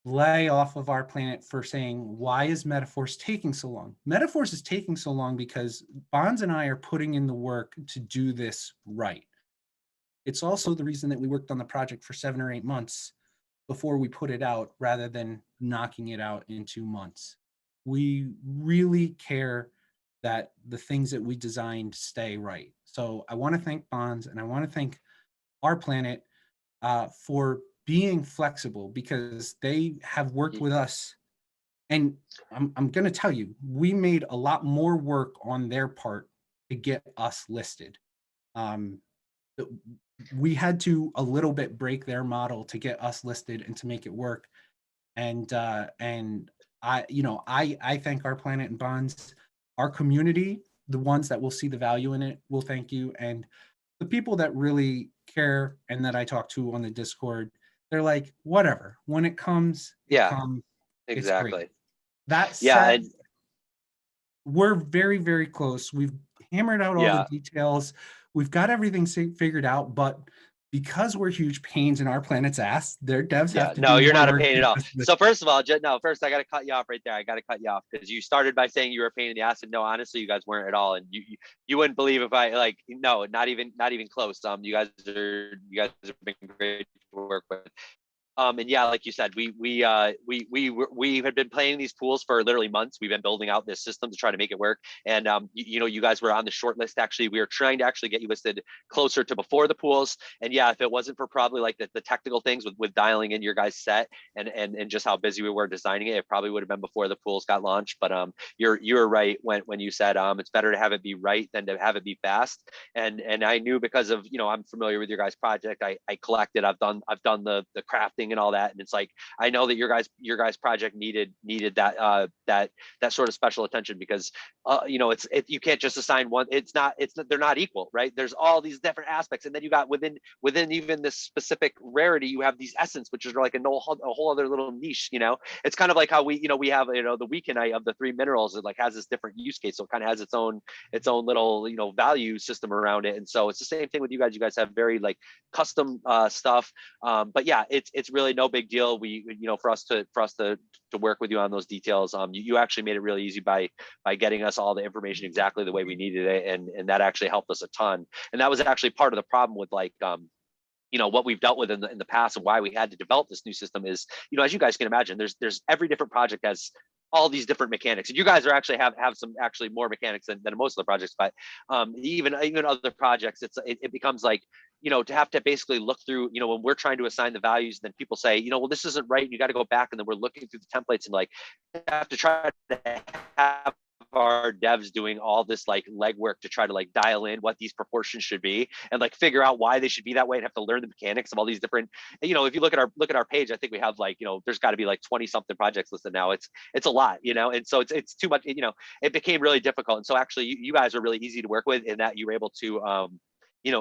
lay off of RPlanet for saying, why is METAVERSE taking so long? METAVERSE is taking so long because Bonz and I are putting in the work to do this right. It's also the reason that we worked on the project for 7 or 8 months before we put it out, rather than knocking it out in 2 months. We really care that the things that we designed stay right. So I want to thank Bonz and I want to thank RPlanet for being flexible, because they have worked with us. And I'm going to tell you, we made a lot more work on their part to get us listed. We had to a little bit break their model to get us listed and to make it work. And I thank RPlanet and Bonz, our community, the ones that will see the value in it will thank you. And the people that really care and that I talk to on the Discord, they're like, whatever, when it comes, Yeah, it comes. exactly. That said, Yeah, and we're very, very close. We've hammered out all the details. We've got everything figured out, but because we're huge pains in our planet's ass, their devs have to no, do you're more not a work pain than at all. us. So first of all, first I got to cut you off right there. I got to cut you off because you started by saying you were a pain in the ass, and no, honestly, you guys weren't at all. And you wouldn't believe if I like, no, not even close. You guys have been great to work with. And yeah, like you said, we had been playing these pools for literally months. We've been building out this system to try to make it work. And you guys were on the short list. Actually, we were trying to actually get you listed closer to before the pools. And yeah, if it wasn't for probably like the technical things with dialing in your guys' set and just how busy we were designing it, it probably would have been before the pools got launched. But you're right when you said it's better to have it be right than to have it be fast. And I knew because of I'm familiar with your guys' project. I collected. I've done the crafting and all that, and it's like I know that your guys project needed that sort of special attention because you can't just assign one. They're not equal, right? There's all these different aspects, and then you got within even this specific rarity, you have these essence, which is like a whole other little niche. It's kind of like how we have the weekend of the 3 minerals. It like has this different use case, so it kind of has its own little value system around it. And so it's the same thing with you guys. You guys have very like custom stuff, but yeah, it's really no big deal. We for us to work with you on those details. You actually made it really easy by getting us all the information exactly the way we needed it, and that actually helped us a ton. And that was actually part of the problem with like what we've dealt with in the past and why we had to develop this new system is, as you guys can imagine, there's every different project has all these different mechanics, and you guys are actually have some actually more mechanics than most of the projects. But even other projects, it becomes like to have to basically look through, when we're trying to assign the values, then people say, well, this isn't right, and you got to go back, and then we're looking through the templates and like have to try to have our devs doing all this like legwork to try to like dial in what these proportions should be and like figure out why they should be that way and have to learn the mechanics of all these different, if you look at our page, I think we have like, there's got to be like 20 something projects listed now. It's a lot, and so it's too much, it became really difficult. And so actually you guys are really easy to work with in that you were able to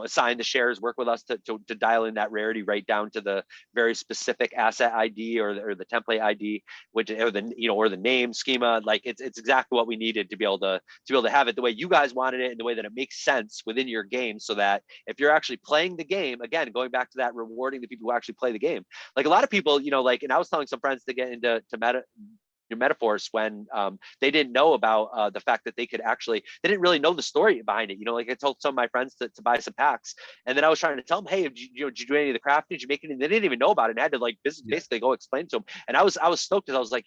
assign the shares, work with us to dial in that rarity right down to the very specific asset ID or the template ID, which or the name schema. Like it's exactly what we needed to be able to have it the way you guys wanted it and the way that it makes sense within your game, so that if you're actually playing the game, again, going back to that rewarding the people who actually play the game. Like a lot of people, like, and I was telling some friends to get into your METAVERSE when they didn't know about the fact that they didn't really know the story behind it. Like I told some of my friends to buy some packs, and then I was trying to tell them, hey, did you do any of the crafting? Did you make it? And they didn't even know about it. And I had to like basically go explain to them. And I was stoked because I was like,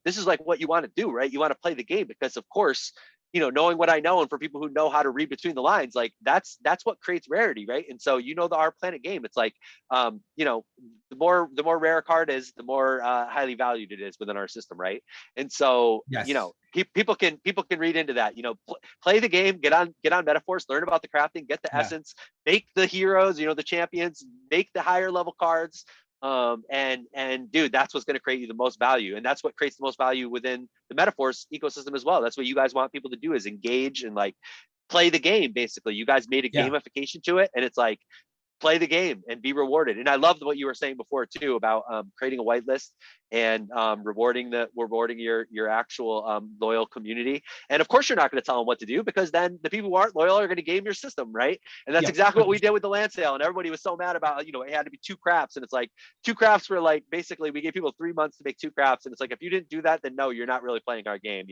this is like what you want to do, right? You want to play the game because of course, knowing what I know, and for people who know how to read between the lines, like that's what creates rarity, right? And so the RPlanet game, it's like the more rare a card is, the more highly valued it is within our system, right? And so Yes. people can read into that. Play the game, get on METAVERSE, learn about the crafting, get the essence, make the heroes, the champions, make the higher level cards. And dude, that's what's going to create you the most value, and that's what creates the most value within the METAVERSE ecosystem as well. That's what you guys want people to do, is engage and like play the game. Basically, you guys made a gamification to it, and it's like play the game and be rewarded. And I loved what you were saying before too about creating a whitelist and rewarding your actual loyal community. And of course, you're not going to tell them what to do, because then the people who aren't loyal are going to game your system, right? And that's exactly what we did with the land sale. And everybody was so mad about, it had to be 2 crafts, and it's like 2 crafts for like basically we gave people 3 months to make 2 crafts, and it's like if you didn't do that, then no, you're not really playing our game,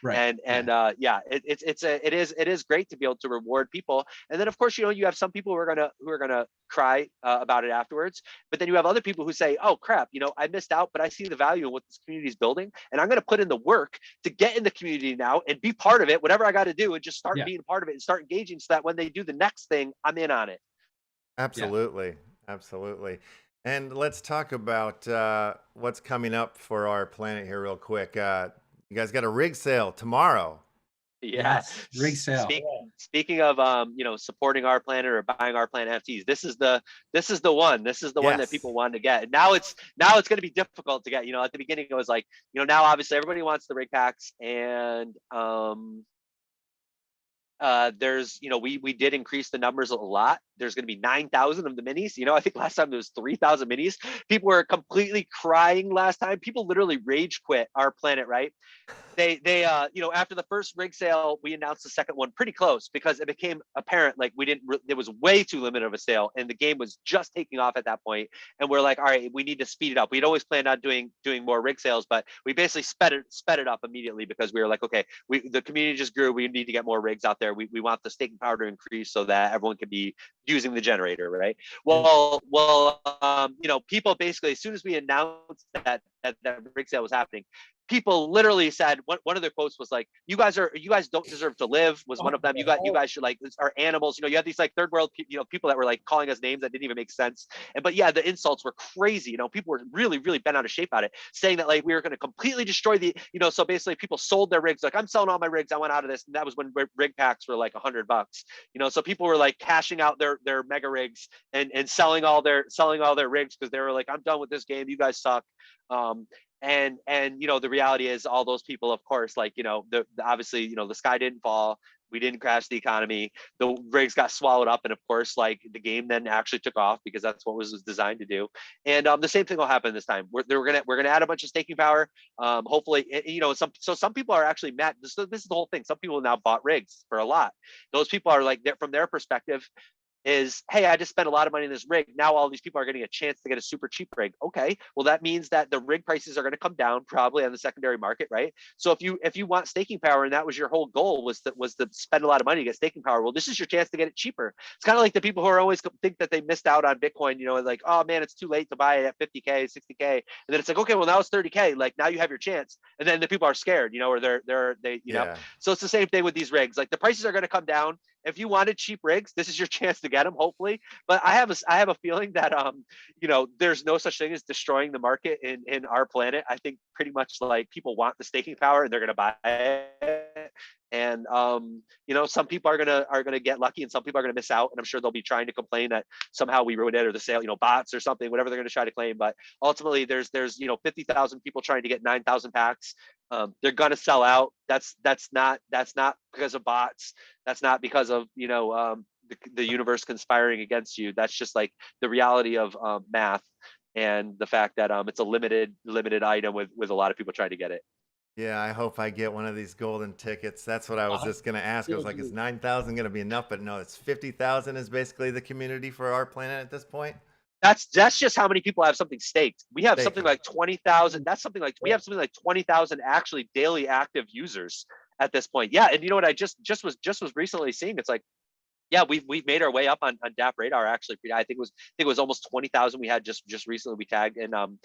Right. It is great to be able to reward people. And then of course, you have some people who are gonna cry about it afterwards, but then you have other people who say, oh crap, I missed out, but I see the value in what this community is building, and I'm going to put in the work to get in the community now and be part of it, whatever I got to do, and just start being part of it and start engaging, so that when they do the next thing, I'm in on it. Absolutely. And let's talk about what's coming up for our planet here real quick. You guys got a rig sale tomorrow. Yes, rig sale. Speaking of supporting RPlanet or buying RPlanet NFTs, this is the one that people wanted to get. And now it's going to be difficult to get. At the beginning it was like, now obviously everybody wants the rig packs, and there's we did increase the numbers a lot. There's going to be 9,000 of the minis. I think last time there was 3,000 minis. People were completely crying last time. People literally rage quit RPlanet, right? you know, after the first rig sale, we announced the second one pretty close because it became apparent like it was way too limited of a sale, and the game was just taking off at that point. And we're like, all right, we need to speed it up. We'd always planned on doing more rig sales, but we basically sped it up immediately because we were like, okay, the community just grew. We need to get more rigs out there. We want the staking power to increase so that everyone can be using the generator, right? Well, you know, people basically, as soon as we announced that rig sale was happening, people literally said, one of their quotes was like, you guys don't deserve to live, was one of them. You guys should, like, are animals. You know, you had these like third world, you know, people that were like calling us names that didn't even make sense. But yeah, the insults were crazy. You know, people were really bent out of shape at it, saying that like we were going to completely destroy the, you know, so basically people sold their rigs. Like, I'm selling all my rigs. I want out of this. And that was when rig packs were like $100, you know, so people were like cashing out their mega rigs and selling all their rigs because they were like, I'm done with this game. You guys suck. And you know, the reality is all those people, of course, like, you know, obviously, you know, the sky didn't fall. We didn't crash the economy. The rigs got swallowed up, and of course, like, the game then actually took off because that's what was designed to do. And the same thing will happen this time. We're gonna add a bunch of staking power. Hopefully, you know, some people are actually mad. This is the whole thing. Some people now bought rigs for a lot. Those people are like, from their perspective, is, hey, I just spent a lot of money in this rig. Now all these people are getting a chance to get a super cheap rig. Okay, well, that means that the rig prices are going to come down probably on the secondary market, right? So if you want staking power, and that was your whole goal, was to spend a lot of money to get staking power, well, this is your chance to get it cheaper. It's kind of like the people who are always think that they missed out on Bitcoin, you know, like, oh man, it's too late to buy it at 50K, 60K. And then it's like, okay, well, now it's 30K. Like, now you have your chance. And then the people are scared, you know, or they you know. So it's the same thing with these rigs. Like, the prices are going to come down. If you wanted cheap rigs, this is your chance to get them, hopefully. But I have a feeling that you know, there's no such thing as destroying the market in RPlanet. I think pretty much like people want the staking power and they're gonna buy it. And you know, some people are gonna get lucky and some people are gonna miss out. And I'm sure they'll be trying to complain that somehow we ruined it, or the sale, you know, bots or something, whatever they're gonna try to claim. But ultimately there's you know, 50,000 people trying to get 9,000 packs. They're gonna sell out. That's not because of bots. That's not because of, you know, the universe conspiring against you. That's just like the reality of math, and the fact that it's a limited item with a lot of people trying to get it. Yeah, I hope I get one of these golden tickets. That's what I was just gonna ask. I was like, is 9,000 gonna be enough? But no, it's 50,000 is basically the community for RPlanet at this point. That's just how many people have something staked. We have something like 20,000. We have something like 20,000 actually daily active users at this point. Yeah, and you know what I just was recently seeing? It's like, yeah, we've made our way up on DApp Radar actually. I think it was almost 20,000 we had just recently we tagged. And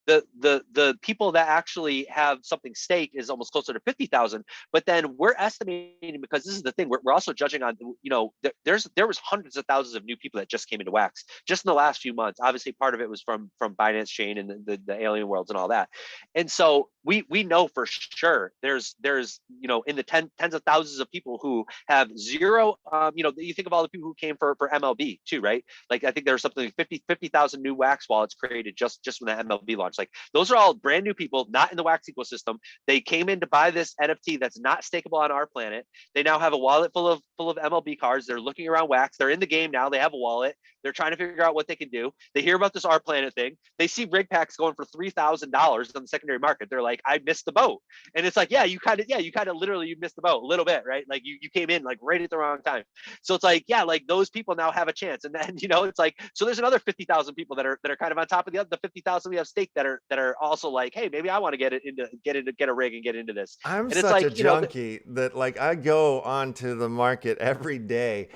the people that actually have something staked is almost closer to 50,000. But then we're estimating, because this is the thing, we're also judging on, you know, there was hundreds of thousands of new people that just came into Wax just in the last few months. Obviously, part of it was from Binance Chain and the alien worlds and all that. And so we know for sure there's you know, in the tens of thousands of people who have zero. You know, you think of all the people who came for MLB too, right? Like, I think there was something like 50,000 new Wax wallets created just when the MLB launched. Like, those are all brand new people, not in the Wax ecosystem. They came in to buy this NFT that's not stakeable on RPlanet. They now have a wallet full of MLB cards. They're looking around Wax. They're in the game now. They have a wallet. They're trying to figure out what they can do. They hear about this RPlanet thing. They see rig packs going for $3,000 on the secondary market. They're like, I missed the boat. And it's like, you kind of literally, you missed the boat a little bit, right? Like, you came in like right at the wrong time. So it's like, yeah, like those people now have a chance. And then, you know, it's like, so there's another 50,000 people that are kind of on top of the 50,000 we have staked that are also like, hey, maybe I want to get a rig and get into this. I'm and such it's like, a junkie that like I go onto the market every day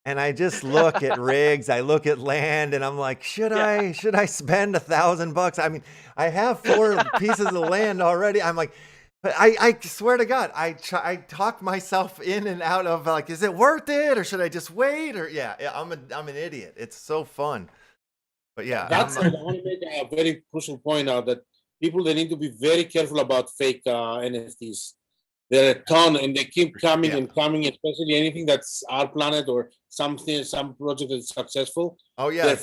and I just look at rigs, I look at land, and I'm like, should I spend $1,000? I mean, I have 4 pieces of land already. I'm like, but I swear to God, I talk myself in and out of like, is it worth it, or should I just wait? Or I'm an idiot. It's so fun. But yeah, that's I want to make a very crucial point out that people, they need to be very careful about fake NFTs. There are a ton, and they keep coming and coming, especially anything that's RPlanet or some project that's successful. Oh yeah,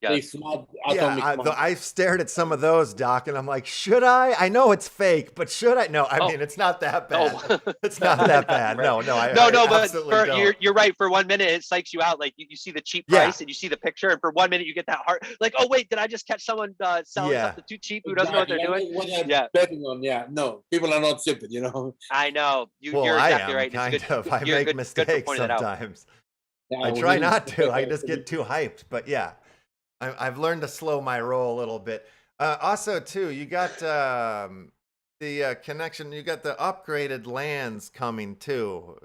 They flood Yeah, atomic bombs. I've stared at some of those, Doc, and I'm like, should I? I know it's fake, but should I? No, I mean, it's not that bad. It's not that bad. Right. No, I but absolutely don't. you're right. For 1 minute, it psychs you out. Like you see the cheap Yeah. price and you see the picture, and for 1 minute you get that heart. Like, oh wait, did I just catch someone selling Yeah. something too cheap who doesn't know what they're doing? What they're Yeah. betting on. Yeah, no, people are not stupid. You know. I know. Well, You're I exactly am right. kind It's good. of. I You're make good for mistakes pointing that out. sometimes. Yeah, I we try need not to. I protect just get too hyped. But yeah, I've learned to slow my roll a little bit. Also, too, you got the connection. You got the upgraded lands coming too.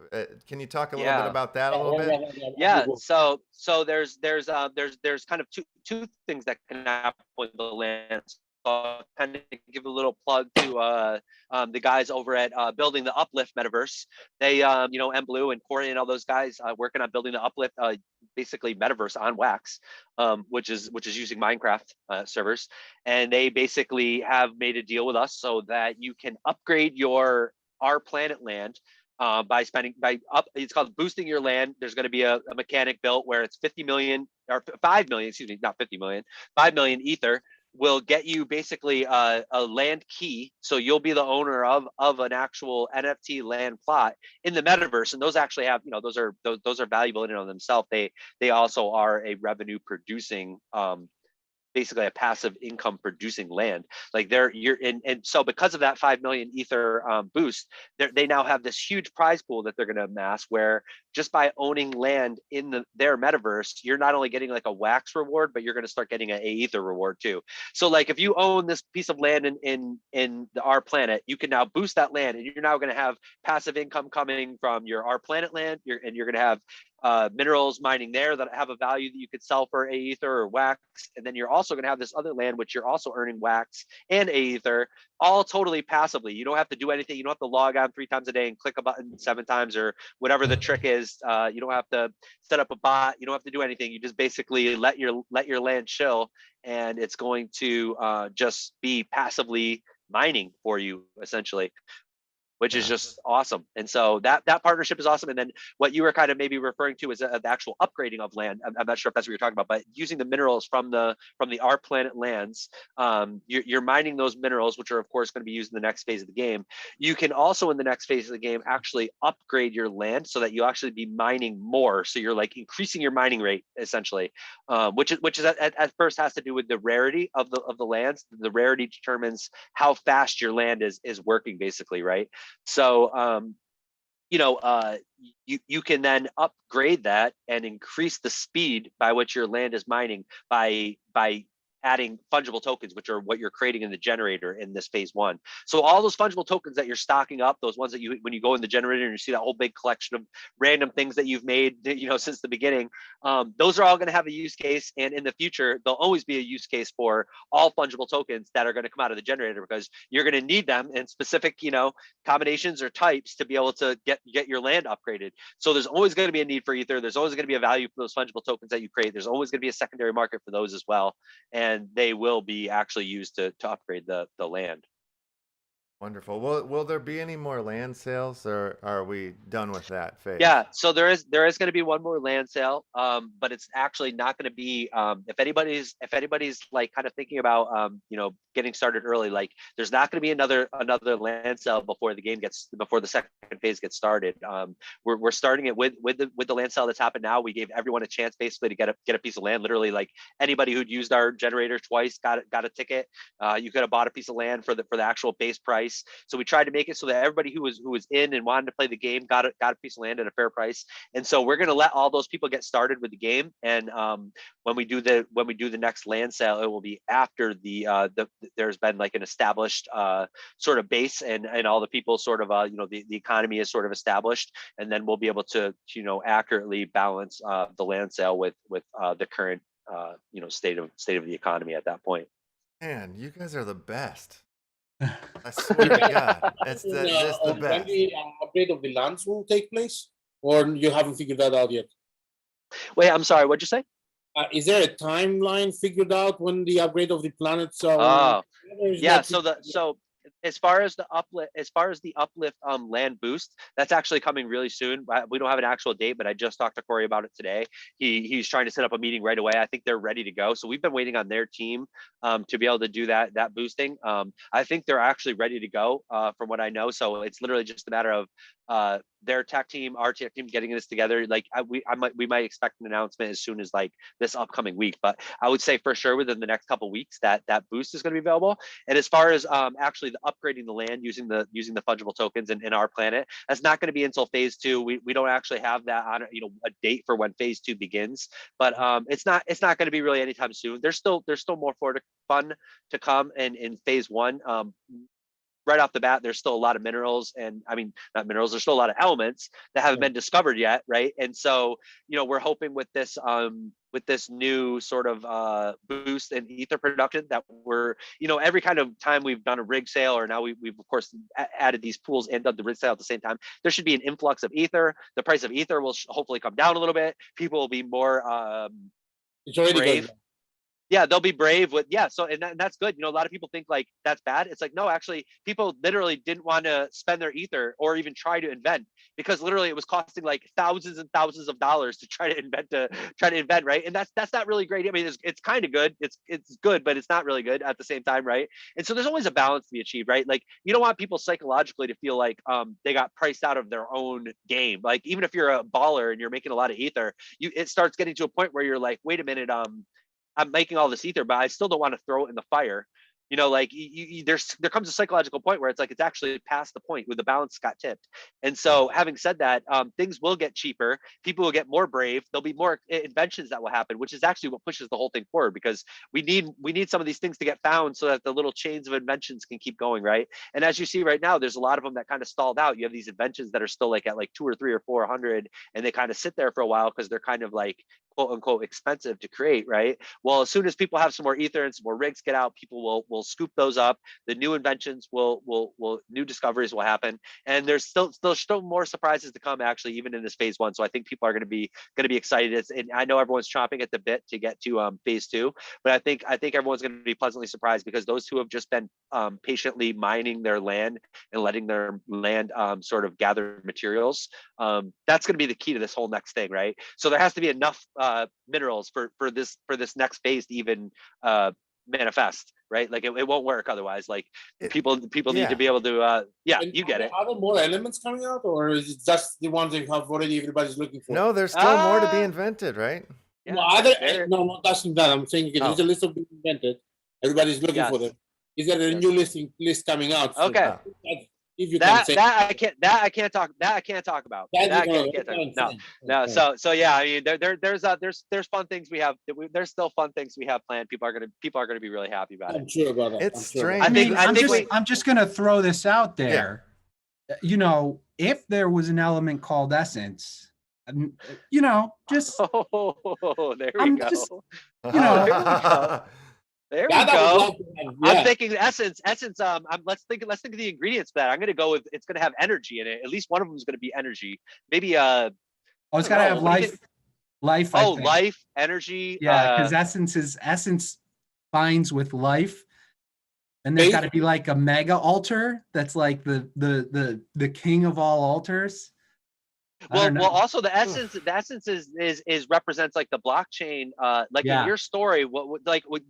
Can you talk a little bit about that a little bit? Yeah. So there's kind of two things that can happen with the lands. So I'll kind of give a little plug to the guys over at building the Uplift metaverse. They, M Blue and Corey and all those guys working on building the Uplift, basically metaverse on Wax, which is using Minecraft servers. And they basically have made a deal with us so that you can upgrade your RPlanet land it's called boosting your land. There's going to be a mechanic built where it's 50 million or 5 million, excuse me, not 50 million, 5 million ether will get you basically a land key. So you'll be the owner of an actual NFT land plot in the metaverse. And those actually have, those are valuable in and of themselves. They also are a revenue producing, basically a passive income producing land. Like and so because of that 5 million ether boost, they now have this huge prize pool that they're going to amass, where just by owning land in their metaverse, you're not only getting like a Wax reward, but you're going to start getting an ether reward too. So like if you own this piece of land in the RPlanet, you can now boost that land, and you're now going to have passive income coming from your RPlanet land. You're going to have minerals mining there that have a value that you could sell for ether or Wax, and then you're also going to have this other land which you're also earning Wax and ether, all totally passively. You don't have to do anything. You don't have to log on 3 times a day and click a button 7 times or whatever the trick is. You don't have to set up a bot. You don't have to do anything. You just basically let your land chill, and it's going to just be passively mining for you essentially, which is just awesome. And so that partnership is awesome. And then what you were kind of maybe referring to is the actual upgrading of land. I'm not sure if that's what you're talking about, but using the minerals from the RPlanet lands, you're mining those minerals, which are of course going to be used in the next phase of the game. You can also in the next phase of the game actually upgrade your land so that you'll actually be mining more. So you're like increasing your mining rate essentially, which is at first has to do with the rarity of the lands. The rarity determines how fast your land is working basically, right? So, you can then upgrade that and increase the speed by which your land is mining by adding fungible tokens, which are what you're creating in the generator in this phase 1. So all those fungible tokens that you're stocking up, those ones that when you go in the generator and you see that whole big collection of random things that you've made, since the beginning, those are all going to have a use case. And in the future, there'll always be a use case for all fungible tokens that are going to come out of the generator, because you're going to need them in specific, combinations or types to be able to get your land upgraded. So there's always going to be a need for ether. There's always going to be a value for those fungible tokens that you create. There's always going to be a secondary market for those as well. And they will be actually used to upgrade the land. Wonderful. Will there be any more land sales, or are we done with that phase? Yeah, so there is going to be one more land sale, but it's actually not going to be. If anybody's like kind of thinking about getting started early, like there's not going to be another land sale before the second phase gets started. We're starting it with the land sale that's happened now. We gave everyone a chance basically to get a piece of land. Literally, like anybody who'd used our generator twice got a ticket. You could have bought a piece of land for the actual base price. So we tried to make it so that everybody who was in and wanted to play the game got a piece of land at a fair price. And so we're going to let all those people get started with the game. And when we do the next land sale, it will be after there's been like an established sort of base and all the people sort of the economy is sort of established, and then we'll be able to accurately balance the land sale with the current state of the economy at that point. Man, you guys are the best. I swear to God, that's the best. When the upgrade of the lands will take place, or you haven't figured that out yet? Wait, I'm sorry. What'd you say? Is there a timeline figured out when the upgrade of the planets are? Yeah. So as far as the uplift land boost, that's actually coming really soon. We don't have an actual date, but I just talked to Corey about it today. He's trying to set up a meeting right away. I think they're ready to go. So we've been waiting on their team to be able to do that boosting. I think they're actually ready to go from what I know. So it's literally just a matter of their tech team, our tech team getting this together. Like we might expect an announcement as soon as like this upcoming week, but I would say for sure within the next couple of weeks that boost is going to be available. And as far as actually the upgrading the land using the fungible tokens in RPlanet, that's not going to be until phase 2. We don't actually have that on a date for when phase 2 begins, but it's not going to be really anytime soon. There's still more fun to come in phase 1. Right off the bat, there's still a lot of minerals, and I mean, not minerals, there's still a lot of elements that haven't been discovered yet, right? And so, we're hoping with this new sort of boost in ether production that we're, every kind of time we've done a rig sale, or now we've of course added these pools and done the rig sale at the same time, there should be an influx of ether. The price of ether will hopefully come down a little bit. People will be more It's already brave. good. Yeah, they'll be brave with, so, and that's good. A lot of people think like that's bad. It's like, no, actually people literally didn't want to spend their ether or even try to invent, because literally it was costing like thousands and thousands of dollars to try to invent, right? And that's not really great. I mean, it's kind of good. It's good, but it's not really good at the same time, right? And so there's always a balance to be achieved, right? Like you don't want people psychologically to feel like they got priced out of their own game. Like even if you're a baller and you're making a lot of ether, it starts getting to a point where you're like, wait a minute, I'm making all this ether, but I still don't want to throw it in the fire. Like there comes a psychological point where it's like it's actually past the point where the balance got tipped. And so having said that, things will get cheaper. People will get more brave. There'll be more inventions that will happen, which is actually what pushes the whole thing forward, because we need some of these things to get found so that the little chains of inventions can keep going, right? And as you see right now, there's a lot of them that kind of stalled out. You have these inventions that are still like at like 2 or 3 or 400, and they kind of sit there for a while because they're kind of like quote unquote expensive to create, right? Well, as soon as people have some more ether and some more rigs get out, people will scoop those up. The new inventions will new discoveries will happen, and there's still more surprises to come, actually, even in this phase 1. So I think people are going to be excited. And I know everyone's chomping at the bit to get to phase 2, but I think everyone's going to be pleasantly surprised, because those who have just been patiently mining their land and letting their land sort of gather materials, that's going to be the key to this whole next thing, right? So there has to be enough minerals for this next phase to even manifest, right? Like it won't work otherwise. Like people need to be able to you get it. Are there more elements coming out, or is it just the ones that you have already everybody's looking for? No, there's still more to be invented, right? Yeah, well, no, not asking that. I'm saying there's a list of being invented. Everybody's looking for them. Is there a new list coming out? Okay. If you that can say. I can't talk about. No. So yeah, I mean there's fun things we have. There's still fun things we have planned. People are gonna be really happy about it. I'm sure about that. It's strange. I'm just gonna throw this out there. Yeah. If there was an element called essence, just there we go. Just, there we go. I'm thinking essence. Let's think of the ingredients for that. I'm gonna go with, it's gonna have energy in it. At least one of them is gonna be energy. Maybe it's gotta have life. Life. Life, energy. Yeah, because essence binds with life. And there's got to be like a mega altar that's like the king of all altars. Well, also the essence is represents like the blockchain. Like in your story,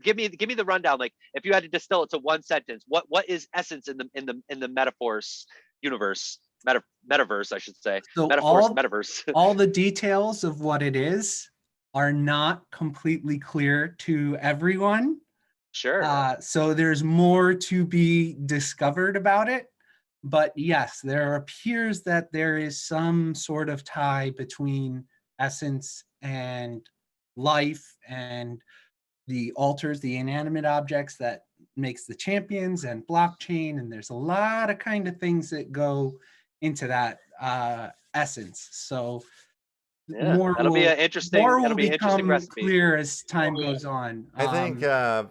give me the rundown. Like if you had to distill it to one sentence, what is essence in the metaverse universe? Metaverse, I should say. So metaverse. All the details of what it is are not completely clear to everyone. Sure. So there's more to be discovered about it. But yes, there appears that there is some sort of tie between essence and life and the altars, the inanimate objects that makes the champions and blockchain. And there's a lot of kind of things that go into that essence. So that'll be an interesting. That'll be an interesting recipe. Clear as time goes on. I think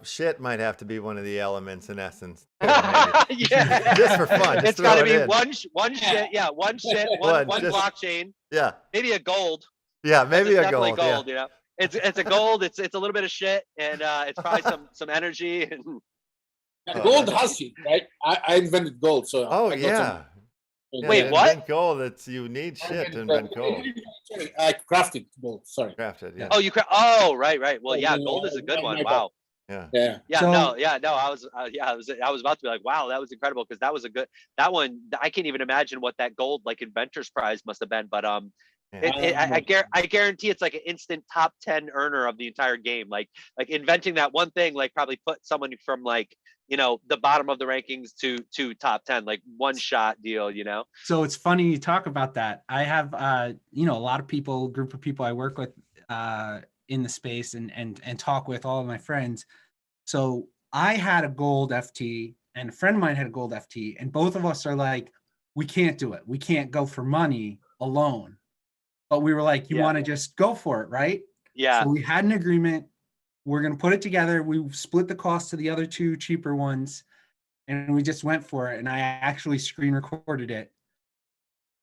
shit might have to be one of the elements in essence. Yeah, just for fun. It's got to be one shit. Yeah, one shit. One blockchain. Yeah, maybe a gold. Yeah, maybe a gold. Gold. Yeah. It's a gold. It's a little bit of shit, and it's probably some energy. And Gold has it, right? I invented gold, so Oh I got some. yeah. Wait, to what? invent gold, you need shit to invent gold. Sorry, I crafted gold. Sorry. Crafted, yeah. Oh, oh, right. Well, Oh, yeah, no, gold is a good one. my bad. Wow. Yeah. Yeah. Yeah, So- no. I was about to be like, wow, that was incredible because that was a good that one. I can't even imagine what that gold like inventors prize must have been. But Yeah. I guarantee it's like an instant top 10 earner of the entire game. Like inventing that one thing, like probably put someone from like the bottom of the rankings to top 10, like one shot deal. So it's funny you talk about that. I have a lot of people, group of people I work with in the space and talk with all of my friends. So I had a gold FT and a friend of mine had a gold FT, and both of us are like, we can't do it. We can't go for money alone. But we were like, you want to just go for it, right? Yeah. So we had an agreement. We're going to put it together. We split the cost to the other two cheaper ones, and we just went for it. And I actually screen recorded it.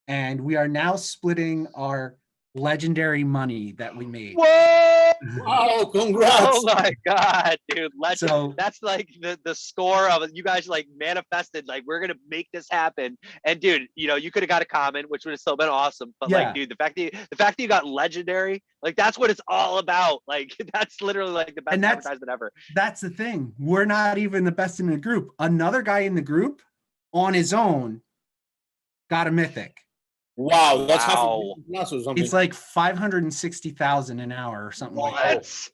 And we are now splitting our legendary money that we made. Whoa! Wow! Congrats! Oh my god, dude! So- that's like the score of you guys like manifested. Like we're gonna make this happen. And dude, you could have got a comment, which would have still been awesome. But like, dude, the fact that you got legendary, like that's what it's all about. Like that's literally like the best advertisement ever. That's the thing. We're not even the best in the group. Another guy in the group on his own got a mythic. Wow, that's half a Wow. million plus or something. It's like 560,000 an hour or something like that. What?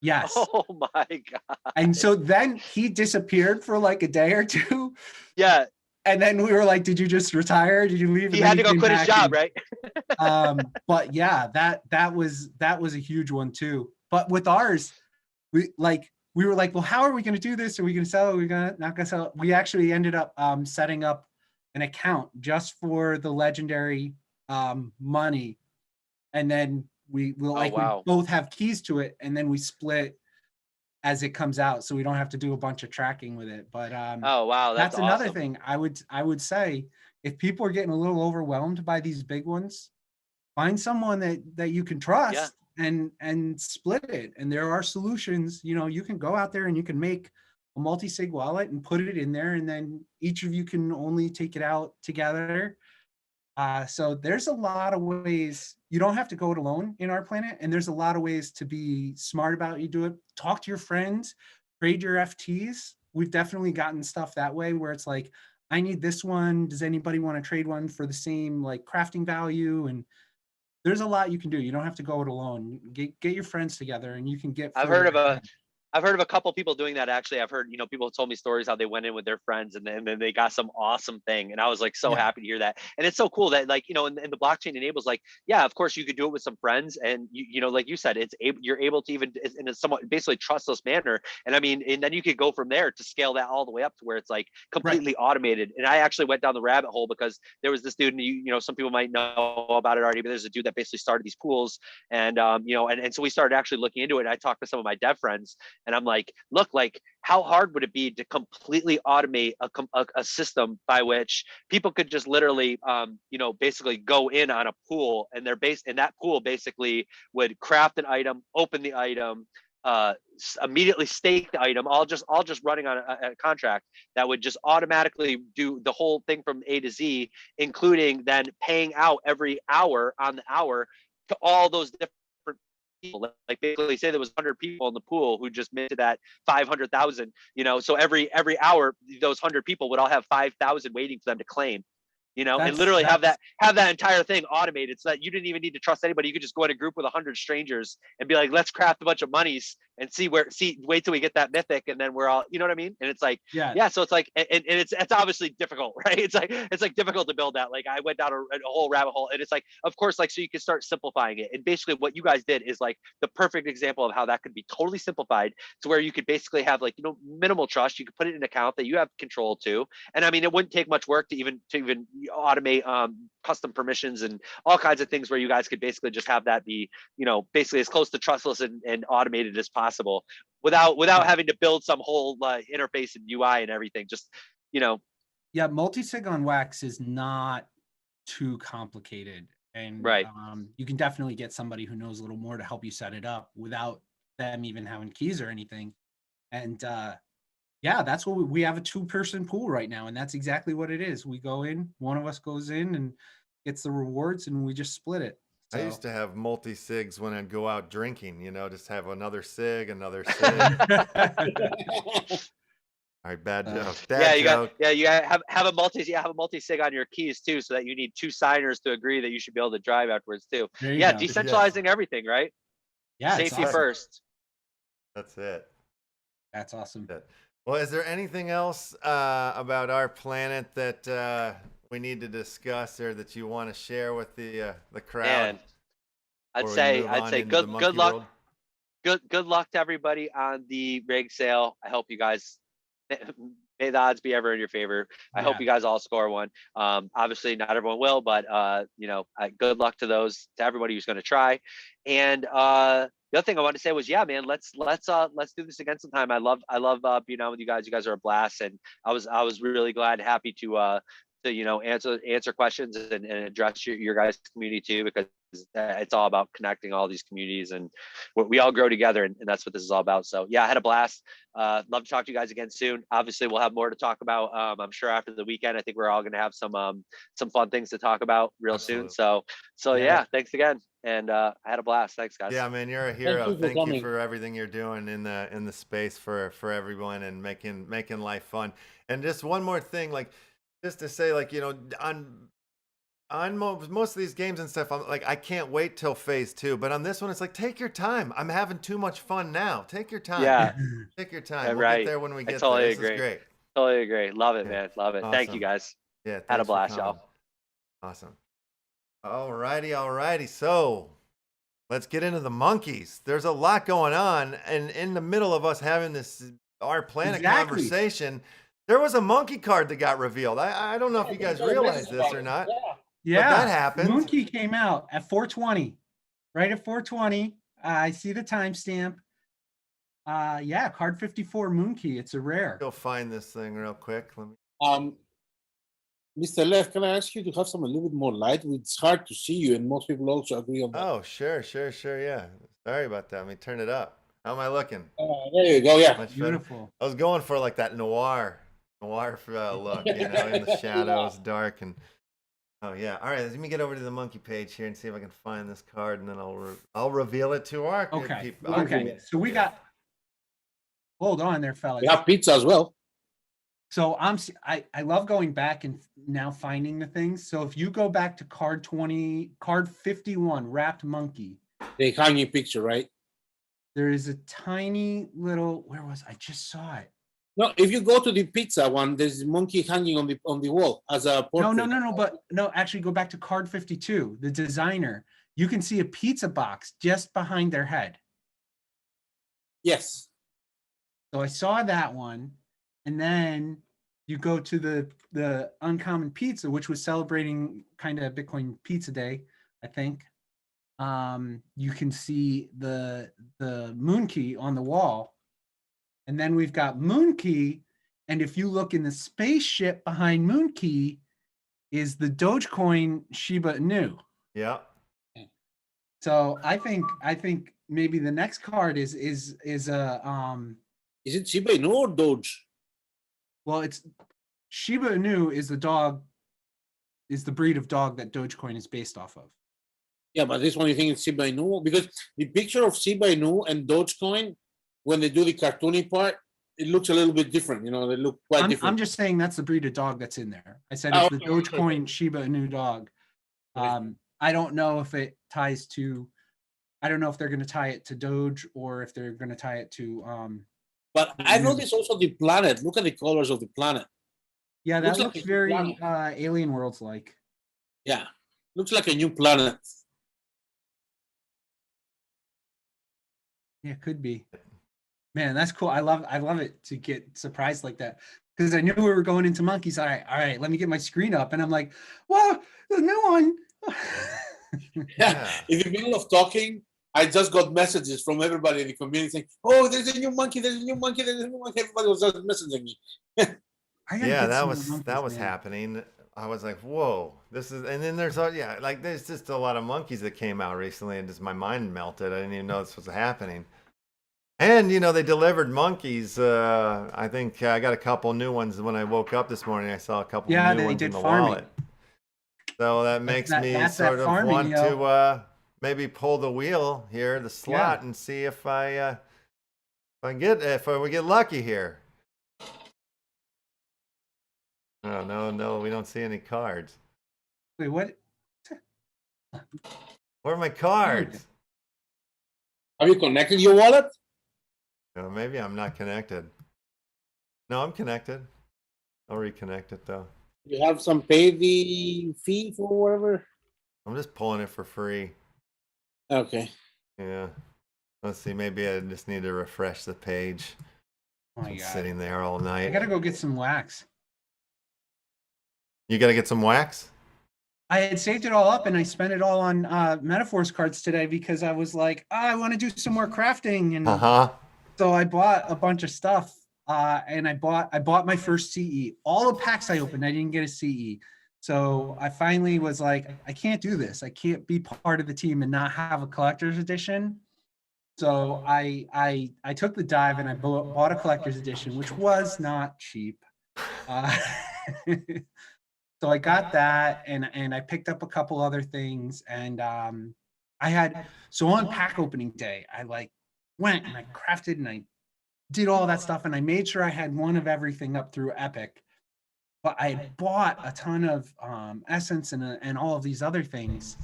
Yes. Oh my god. And so then he disappeared for like a day or two. Yeah. And then we were like, did you just retire? Did you leave? He had to go quit his job, right? But yeah, that was a huge one too. But with ours, we were like, well, how are we going to do this? Are we going to sell it? Are we not going to sell it? We actually ended up setting up an account just for the legendary money, and then we both have keys to it, and then we split as it comes out, so we don't have to do a bunch of tracking with it. But oh wow, that's another awesome. thing I would say, if people are getting a little overwhelmed by these big ones, find someone that you can trust and split it. And there are solutions. You can go out there and you can make a multi-sig wallet and put it in there, and then each of you can only take it out together. So there's a lot of ways. You don't have to go it alone in RPlanet, and there's a lot of ways to be smart about you do it. Talk to your friends, trade your FTs. We've definitely gotten stuff that way where it's like, I need this one. Does anybody want to trade one for the same like crafting value? And there's a lot you can do. You don't have to go it alone. Get your friends together, and you can get. I've heard of a couple people doing that. Actually, I've heard, people have told me stories how they went in with their friends and then they got some awesome thing. And I was like, so happy to hear that. And it's so cool that like, and the blockchain enables like, yeah, of course you could do it with some friends. And like you said, you're able to even in a somewhat basically trustless manner. And I mean, and then you could go from there to scale that all the way up to where it's like completely automated. And I actually went down the rabbit hole because there was this dude, and some people might know about it already, but there's a dude that basically started these pools. And, and so we started actually looking into it. And I talked to some of my dev friends. And I'm like, look, like how hard would it be to completely automate a system by which people could just literally, basically go in on a pool, and that pool basically would craft an item, open the item, immediately stake the item, all just running on a contract that would just automatically do the whole thing from A to Z, including then paying out every hour on the hour to all those different people. Like basically say there was 100 people in the pool who just minted that 500,000, so every hour those 100 people would all have 5,000 waiting for them to claim. And literally have that entire thing automated so that you didn't even need to trust anybody. You could just go in a group with 100 strangers and be like, let's craft a bunch of monies and wait till we get that mythic, and then we're all, you know what I mean? And it's like, so it's like, and it's obviously difficult, right? It's like difficult to build that. Like I went down a whole rabbit hole, and it's like, of course, like, so you can start simplifying it. And basically what you guys did is like the perfect example of how that could be totally simplified to where you could basically have like, minimal trust. You could put it in an account that you have control to. And I mean, it wouldn't take much work to even automate custom permissions and all kinds of things where you guys could basically just have that be, basically as close to trustless and automated as possible without having to build some whole interface and UI and everything. Just, Yeah, multi-sig on Wax is not too complicated. And you can definitely get somebody who knows a little more to help you set it up without them even having keys or anything. And Yeah, that's what we have, a 2-person pool right now, and that's exactly what it is. We go in, one of us goes in and gets the rewards, and we just split it. I So. used to have multi-sigs when I'd go out drinking, you know, just have another sig, another sig. All right, bad joke. Yeah, you got have a multi-sig on your keys too, so that you need 2 signers to agree that you should be able to drive afterwards too. There you Yeah, go. decentralizing everything, right? Yeah, it's Safety awesome. first. That's it. That's awesome. Well, is there anything else about RPlanet that we need to discuss or that you want to share with the crowd? Man, I'd say good luck. Good luck to everybody on the rig sale. I hope you guys, may the odds be ever in your favor. I hope you guys all score one. Obviously not everyone will, but you know, good luck to everybody who's going to try. And the other thing I wanted to say was, yeah, man, let's do this again sometime. I love being on with you guys. You guys are a blast, and I was really glad and happy to you know, answer questions and address your guys' community too, because it's all about connecting all these communities, and we all grow together, and that's what this is all about. So yeah, I had a blast. Love to talk to you guys again soon. Obviously we'll have more to talk about. I'm sure after the weekend, I think we're all going to have some fun things to talk about real soon. So yeah, thanks again. And I had a blast. Thanks, guys. Yeah, man, you're a hero. Thank you for everything you're doing in the space for everyone and making life fun. And just one more thing, like, just to say, like, you know, on most of these games and stuff, I'm like, I can't wait till phase 2. But on this one, it's like, take your time. I'm having too much fun now. Take your time. Yeah. Take your time. Yeah, we'll get there when we get totally there. Agree. This is great. Totally agree. Love it, man. Love it. Awesome. Thank you, guys. Yeah. Had a blast, y'all. Awesome. Alrighty. So let's get into the monkeys. There's a lot going on, and in the middle of us having this RPlanet conversation, there was a monkey card that got revealed. I don't know if you guys realize this or not. Yeah, but that happened. Monkey came out at 4:20, right at 4:20. I see the timestamp. Yeah, card 54 Moonkey. It's a rare. Go find this thing real quick. Let me. Mr. Left, can I ask you to have some a little bit more light? It's hard to see you, and most people also agree on that. Oh, sure. Yeah. Sorry about that. Let me turn it up. How am I looking? There you go. Yeah. Beautiful. I was going for like that noir look, you know, in the shadows, dark, and oh yeah. All right, let me get over to the monkey page here and see if I can find this card, and then I'll reveal it to our people. Okay. So we got. Hold on there, fellas. We have pizza as well. So I love going back and now finding the things. So if you go back to card 51, wrapped monkey. The hanging picture, right? There is a tiny little. Where was I? Just saw it. No, if you go to the pizza one, there's a monkey hanging on the wall as a portrait. No. But no, actually, go back to card 52. The designer. You can see a pizza box just behind their head. Yes. So I saw that one, and then you go to the Uncommon Pizza, which was celebrating kind of Bitcoin Pizza Day, I think. You can see the Moonkey on the wall. And then we've got Moonkey, and if you look in the spaceship behind Moonkey, is the Dogecoin Shiba Inu. Yeah. So I think maybe the next card is Is it Shiba Inu or Doge? Well, it's Shiba Inu is the breed of dog that Dogecoin is based off of. Yeah, but this one you think it's Shiba Inu? Because the picture of Shiba Inu and Dogecoin, when they do the cartoony part, it looks a little bit different. You know, they look quite different. I'm just saying that's the breed of dog that's in there. I said it's the Dogecoin Shiba Inu dog. I don't know if it ties to. I don't know if they're going to tie it to Doge or if they're going to tie it to. But I noticed also the planet. Look at the colors of the planet. Yeah, that looks very Alien Worlds like. Yeah, looks like a new planet. Yeah, could be. Man, that's cool. I love it to get surprised like that, because I knew we were going into monkeys. All right, let me get my screen up, and I'm like, "Whoa, the new one!" Yeah. In the middle of talking, I just got messages from everybody in the community saying, "Oh, there's a new monkey! There's a new monkey! There's a new monkey!" Everybody was just messaging me. Yeah, that was happening. I was like, "Whoa, this is!" And then there's just a lot of monkeys that came out recently, and just my mind melted. I didn't even know this was happening. And, you know, they delivered monkeys. I think I got a couple new ones when I woke up this morning. I saw a couple Yeah, new they ones did in the farming. wallet. So that makes me that's sort that of farming, want yo. to maybe pull the wheel here, the slot, and see if we get lucky here. Oh, no, we don't see any cards. Wait, what? Where are my cards? Have you connected your wallet? Oh, maybe I'm not connected. No, I'm connected. I'll reconnect it though. You have some pay the fee for whatever? I'm just pulling it for free. Okay. Yeah. Let's see. Maybe I just need to refresh the page. Oh my I'm God. sitting there all night. I gotta go get some wax. You gotta get some wax? I had saved it all up and I spent it all on METAVERSE cards today because I was like, oh, I want to do some more crafting. And so I bought a bunch of stuff and I bought my first CE. All the packs I opened, I didn't get a CE. So I finally was like, I can't do this. I can't be part of the team and not have a collector's edition. So I took the dive and I bought a collector's edition, which was not cheap. So I got that and I picked up a couple other things and so on pack opening day, I like went and I crafted and I did all that stuff and I made sure I had one of everything up through Epic. But I bought a ton of essence and all of these other things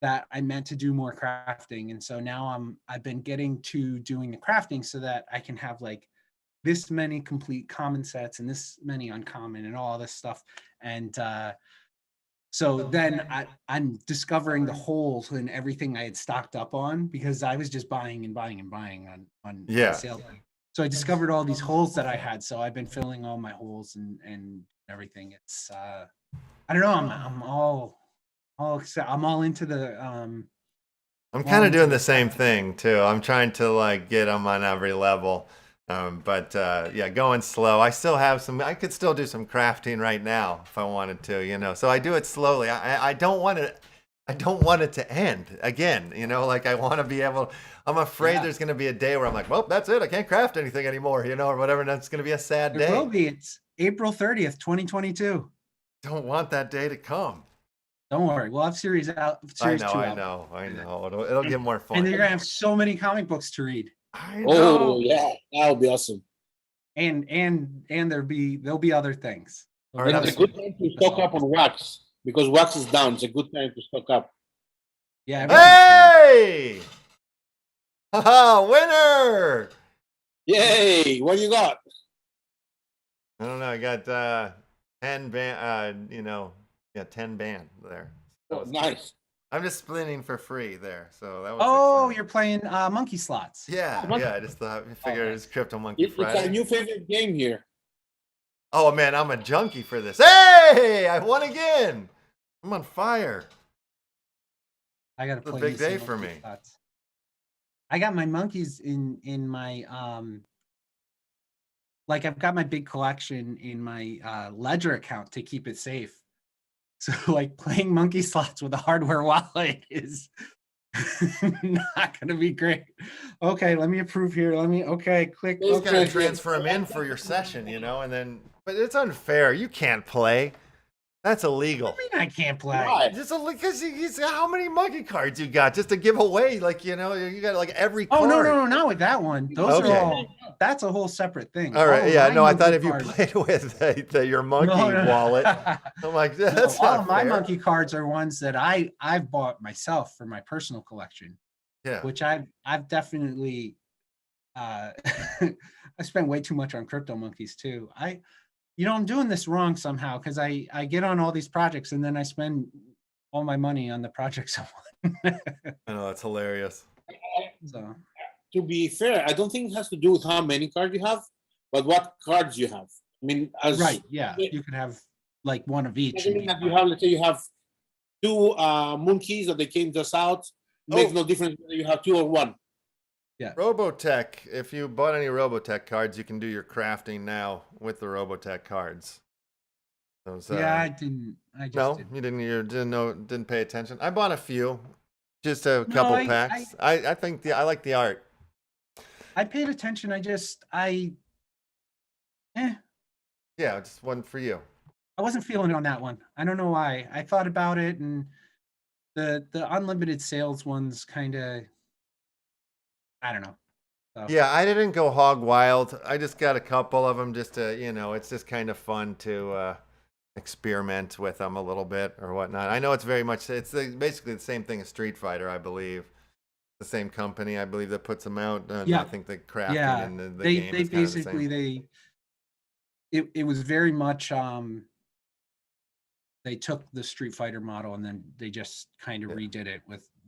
that I meant to do more crafting. And so now I've been getting to doing the crafting so that I can have like this many complete common sets and this many uncommon and all this stuff. And so then I'm discovering the holes in everything I had stocked up on because I was just buying and buying and buying on sale. So I discovered all these holes that I had. So I've been filling all my holes and everything. It's I don't know. I'm all excited. I'm all into the I'm kind of doing the same thing too. I'm trying to like get them on every level. But yeah, going slow. I still have some. I could still do some crafting right now if I wanted to, you know. So I do it slowly. I don't want it. I don't want it to end again. You know, like I want to be able. I'm afraid there's going to be a day where I'm like, well, that's it. I can't craft anything anymore, you know, or whatever. And that's going to be a sad day. It will be. It's April 30th, 2022. Don't want that day to come. Don't worry. We'll have series out. Series 2 I know. It'll get more fun. And you're gonna have so many comic books to read. I know. Oh yeah, that'll be awesome. And there'll be other things. All right, it's a good time to stock up on wax because wax is down. It's a good time to stock up. Yeah. Hey! Haha, winner! Yay! What you got? I don't know. I got 10 band. 10 band there. Oh, nice. I'm just splitting for free there, so that was. Oh, exciting. you're playing monkey slots. Yeah. I just thought figured it's CryptomonKey Friday. It's our new favorite game here. Oh man, I'm a junkie for this. Hey, I won again. I'm on fire. I gotta play. It's a big day for me. Slots. I got my monkeys in my like I've got my big collection in my Ledger account to keep it safe. So like playing monkey slots with a hardware wallet is not going to be great. Okay, let me approve here. Click. You got to transfer them in for your session, you know, and then, but it's unfair. You can't play. That's illegal. I mean, I can't play. Why? Just because how many monkey cards you got just to give away? Like, you know, you got like every card. Oh, no, not with that one. Those are all, that's a whole separate thing. All right, yeah, no, I thought if you cards, played with your monkey wallet, I'm like, that's all not of my fair. monkey cards are ones that I've bought myself for my personal collection. Yeah. Which I've definitely, I spent way too much on CryptomonKeys too. I'm doing this wrong somehow because I get on all these projects and then I spend all my money on the projects I want. I know, that's hilarious. So, to be fair, I don't think it has to do with how many cards you have, but what cards you have. I mean, right, yeah, you could have like one of each. Let's say you have 2 monkeys that they came just out. Makes no difference whether you have 2 or 1. Yeah. Robotech. If you bought any Robotech cards, you can do your crafting now with the Robotech cards. Those, I didn't. I just no, didn't. you didn't. You didn't pay attention. I bought a few, just a couple packs. I think I like the art. I paid attention. Eh, Yeah, it just wasn't for you. I wasn't feeling it on that one. I don't know why. I thought about it, and the unlimited sales ones kind of, I don't know. So, Yeah, I didn't go hog wild. I just got a couple of them just to, you know, it's just kind of fun to experiment with them a little bit or whatnot. I know it's very much, it's basically the same thing as Street Fighter, I believe. The same company, I believe, that puts them out. And yeah, I think the crafting yeah. and the They game is kind of the basically same. it was very much they took the Street Fighter model and then they just kind of redid it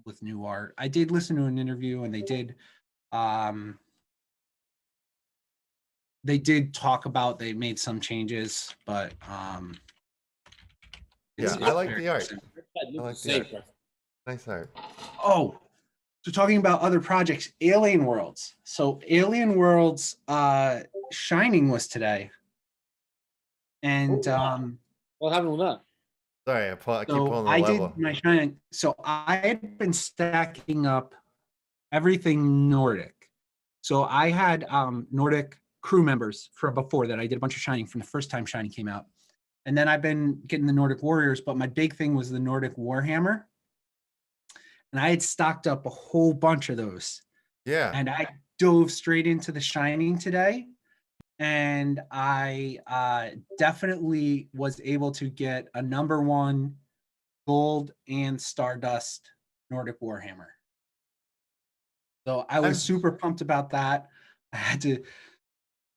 with new art. I did listen to an interview, and they did talk about they made some changes, but yeah, I like the art. I like the art. Nice art. Oh, so talking about other projects, Alien Worlds. So Alien Worlds Shining was today. And what happened with that? Sorry, I keep pulling the I level. did my Shining. So I had been stacking up everything Nordic. So I had Nordic crew members from before that. I did a bunch of Shining from the first time Shining came out. And then I've been getting the Nordic Warriors, but my big thing was the Nordic Warhammer. And I had stocked up a whole bunch of those. Yeah. And I dove straight into the Shining today. And I definitely was able to get a #1 gold and Stardust Nordic Warhammer. So I was super pumped about that. I had to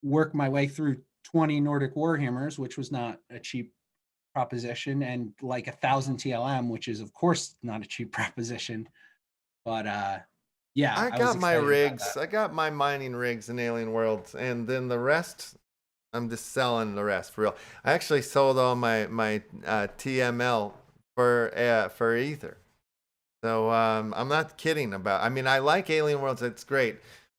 work my way through 20 Nordic Warhammers, which was not a cheap proposition, and like 1,000 TLM, which is of course not a cheap proposition. But yeah, I got my rigs. I got my mining rigs in Alien Worlds, and then the rest, I'm just selling the rest for real. I actually sold all my TML for Ether. So I'm not kidding about. I mean, I like Alien Worlds. It's great,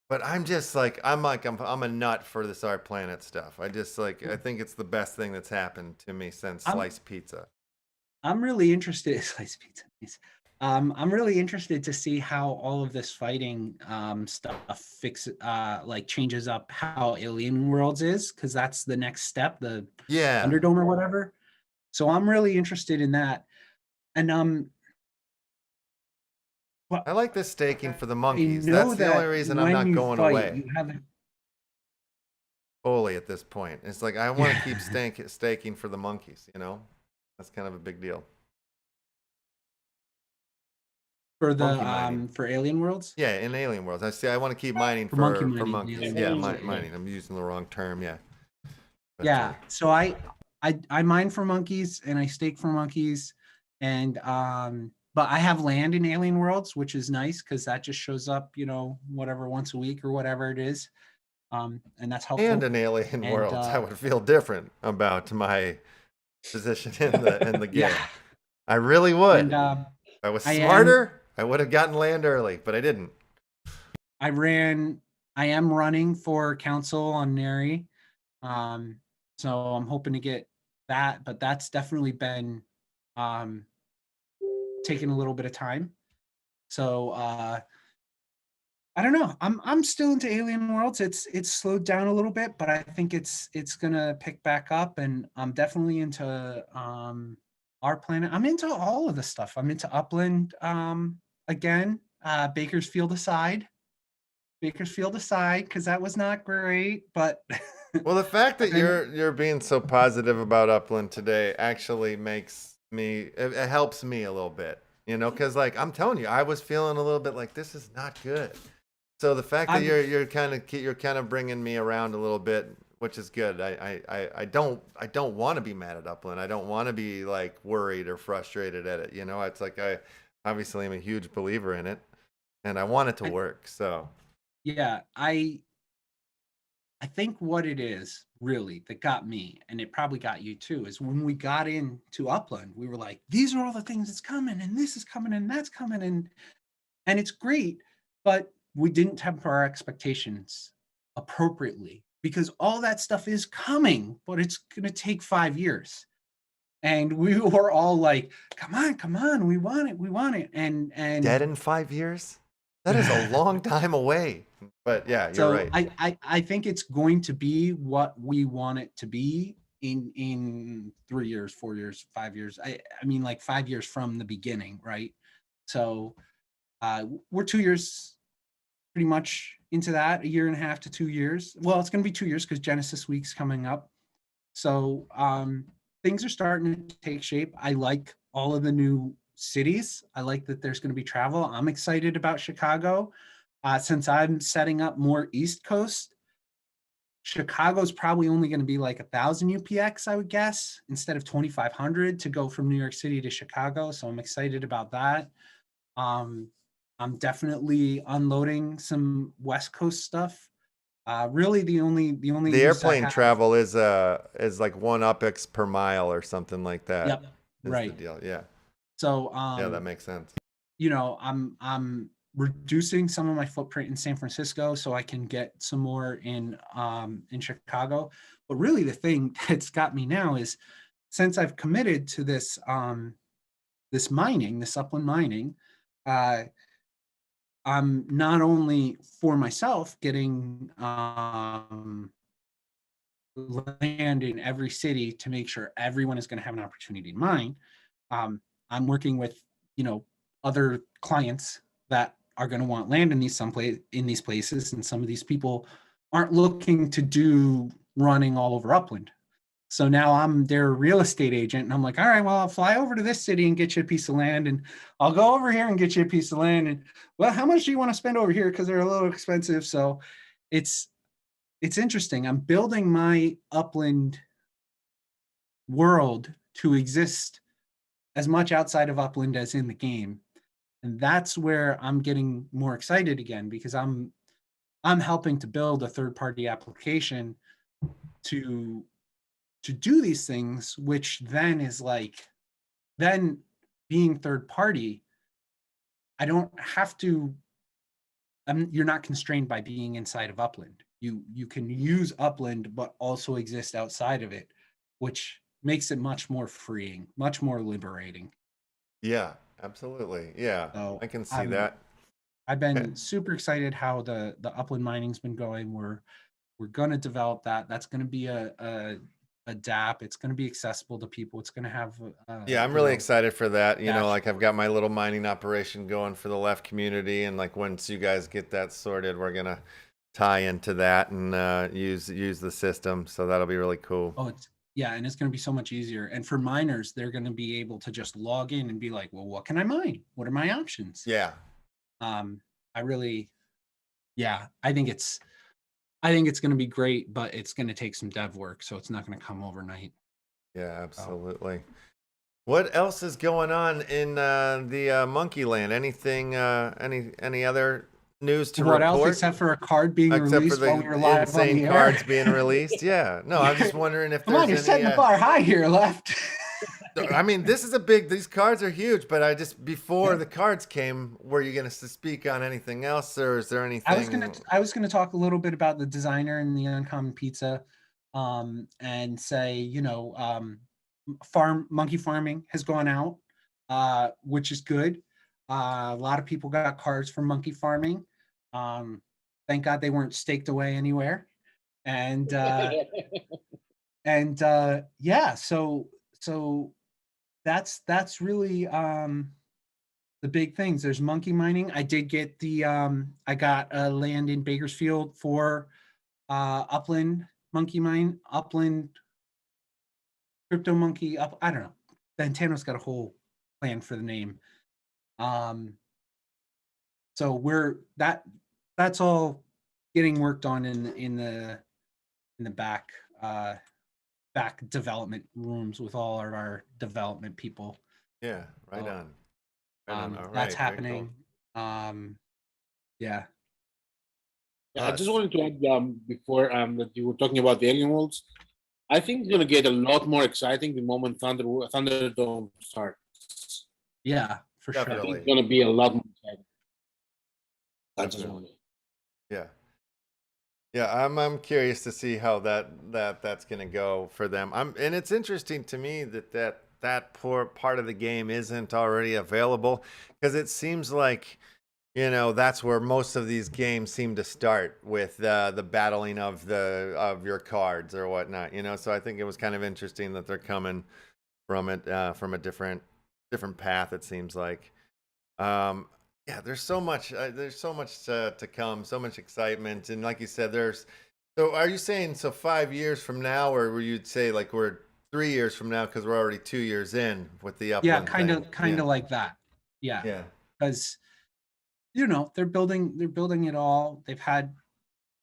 but I'm a nut for this RPlanet stuff. I just I think it's the best thing that's happened to me since sliced pizza. I'm really interested. Sliced pizza. I'm really interested to see how all of this fighting stuff changes up how Alien Worlds is, because that's the next step, the Thunderdome or whatever. So I'm really interested in that. And I like this staking for the monkeys. That's the only reason I'm not going away fully at this point. It's like I want to keep staking for the monkeys, you know? That's kind of a big deal. For the for Alien Worlds? Yeah, in Alien Worlds. I want to keep mining for monkeys. Yeah, mining. I'm using the wrong term, yeah. But, yeah. So I mine for monkeys and I stake for monkeys, and but I have land in Alien Worlds, which is nice because that just shows up, you know, whatever, once a week or whatever it is. And that's helpful. And in Alien Worlds, I would feel different about my position in the game. Yeah. I really would. And, if I was smarter, I would have gotten land early, but I didn't. I am running for council on Neri. So I'm hoping to get that, but that's definitely been taking a little bit of time. So I don't know. I'm still into Alien Worlds. It's slowed down a little bit, but I think it's gonna pick back up, and I'm definitely into RPlanet. I'm into all of the stuff. I'm into Upland again. Bakersfield aside, because that was not great, but well, the fact that you're being so positive about Upland today actually makes me, it helps me a little bit, you know, because like I'm telling you, I was feeling a little bit like this is not good. So the fact that you're kind of bringing me around a little bit, which is good. I don't want to be mad at Upland. I don't want to be like worried or frustrated at it. You know, it's like I obviously am a huge believer in it, and I want it to work. So yeah, I think what it is really that got me, and it probably got you too, is when we got into Upland, we were like, these are all the things that's coming, and this is coming, and that's coming, and it's great, but we didn't temper our expectations appropriately, because all that stuff is coming, but it's going to take 5 years. And we were all like, come on, we want it. And dead in 5 years? That is a long time away. But yeah, you're So right. I think it's going to be what we want it to be in 3 years, 4 years, 5 years. I mean, like 5 years from the beginning, right? So we're 2 years pretty much into that, a year and a half to 2 years. Well, it's going to be 2 years because Genesis Week's coming up. So things are starting to take shape. I like all of the new cities. I like that there's going to be travel. I'm excited about Chicago. Since I'm setting up more East Coast, Chicago's probably only going to be like 1,000 UPX, I would guess, instead of 2,500 to go from New York City to Chicago. So I'm excited about that. I'm definitely unloading some West Coast stuff. Really, the airplane travel is like 1 UPX per mile or something like that. Yep. Right. The deal. Yeah. So yeah, that makes sense. You know, I'm reducing some of my footprint in San Francisco so I can get some more in Chicago. But really the thing that's got me now is since I've committed to this this mining, this upland mining, I'm not only for myself getting land in every city to make sure everyone is going to have an opportunity to mine. I'm working with, you know, other clients that are going to want land in these places, and some of these people aren't looking to do running all over Upland. So now I'm their real estate agent, and I'm like, all right, well, I'll fly over to this city and get you a piece of land, and I'll go over here and get you a piece of land. And well, how much do you want to spend over here? Because they're a little expensive. So it's interesting. I'm building my Upland world to exist as much outside of Upland as in the game. And that's where I'm getting more excited again, because I'm helping to build a third-party application to do these things, which then is like, then being third party, I don't have to, you're not constrained by being inside of Upland. You can use Upland, but also exist outside of it, which makes it much more freeing, much more liberating. Yeah, absolutely. Yeah, so I can see that. I've been super excited how the Upland mining's been going. We're going to develop that. That's going to be a DApp. It's going to be accessible to people. It's going to have yeah, I'm really excited for that. You know, like I've got my little mining operation going for the left community, and like once you guys get that sorted, we're gonna tie into that and use the system. So that'll be really cool. Oh, yeah, and it's going to be so much easier. And for miners, they're going to be able to just log in and be like, well, what can I mine? What are my options? Yeah. I really, yeah, I think it's going to be great, but it's going to take some dev work, so it's not going to come overnight. Yeah, absolutely. What else is going on in the monkey land? Anything? Any other news to report? What else except for a card being released while we were live on the air? Cards being released. Yeah. No, I'm just wondering if there's you're setting the bar high here, Left. I mean, these cards are huge, but before the cards came, were you going to speak on anything else, or is there anything? I was gonna talk a little bit about the designer and the uncommon pizza, and say, you know, monkey farming has gone out, which is good. A lot of people got cards from monkey farming. Thank God they weren't staked away anywhere. And yeah, so that's really the big things. There's monkey mining. I did get I got a land in Bakersfield for Upland CryptomonKey I don't know. Ventano's got a whole plan for the name. So that's all getting worked on in the back development rooms with all of our development people. Yeah, right on. All that's happening. Cool. Yeah. I just wanted to add before that you were talking about the alien worlds. I think it's going to get a lot more exciting the moment Thunderdome starts. Yeah, for Definitely. sure. It's going to be a lot more exciting. Yeah, I'm curious to see how that's going to go for them. And it's interesting to me that poor part of the game isn't already available, because it seems like, you know, that's where most of these games seem to start, with the battling of your cards or whatnot, you know. So I think it was kind of interesting that they're coming from it from a different path, it seems like. Yeah, there's so much to come, so much excitement, and like you said, so are you saying, so 5 years from now, or were you say like we're 3 years from now, because we're already 2 years in with the Yeah, Upland kind thing? of like that. Yeah. Yeah. Because, you know, they're building it all. They've had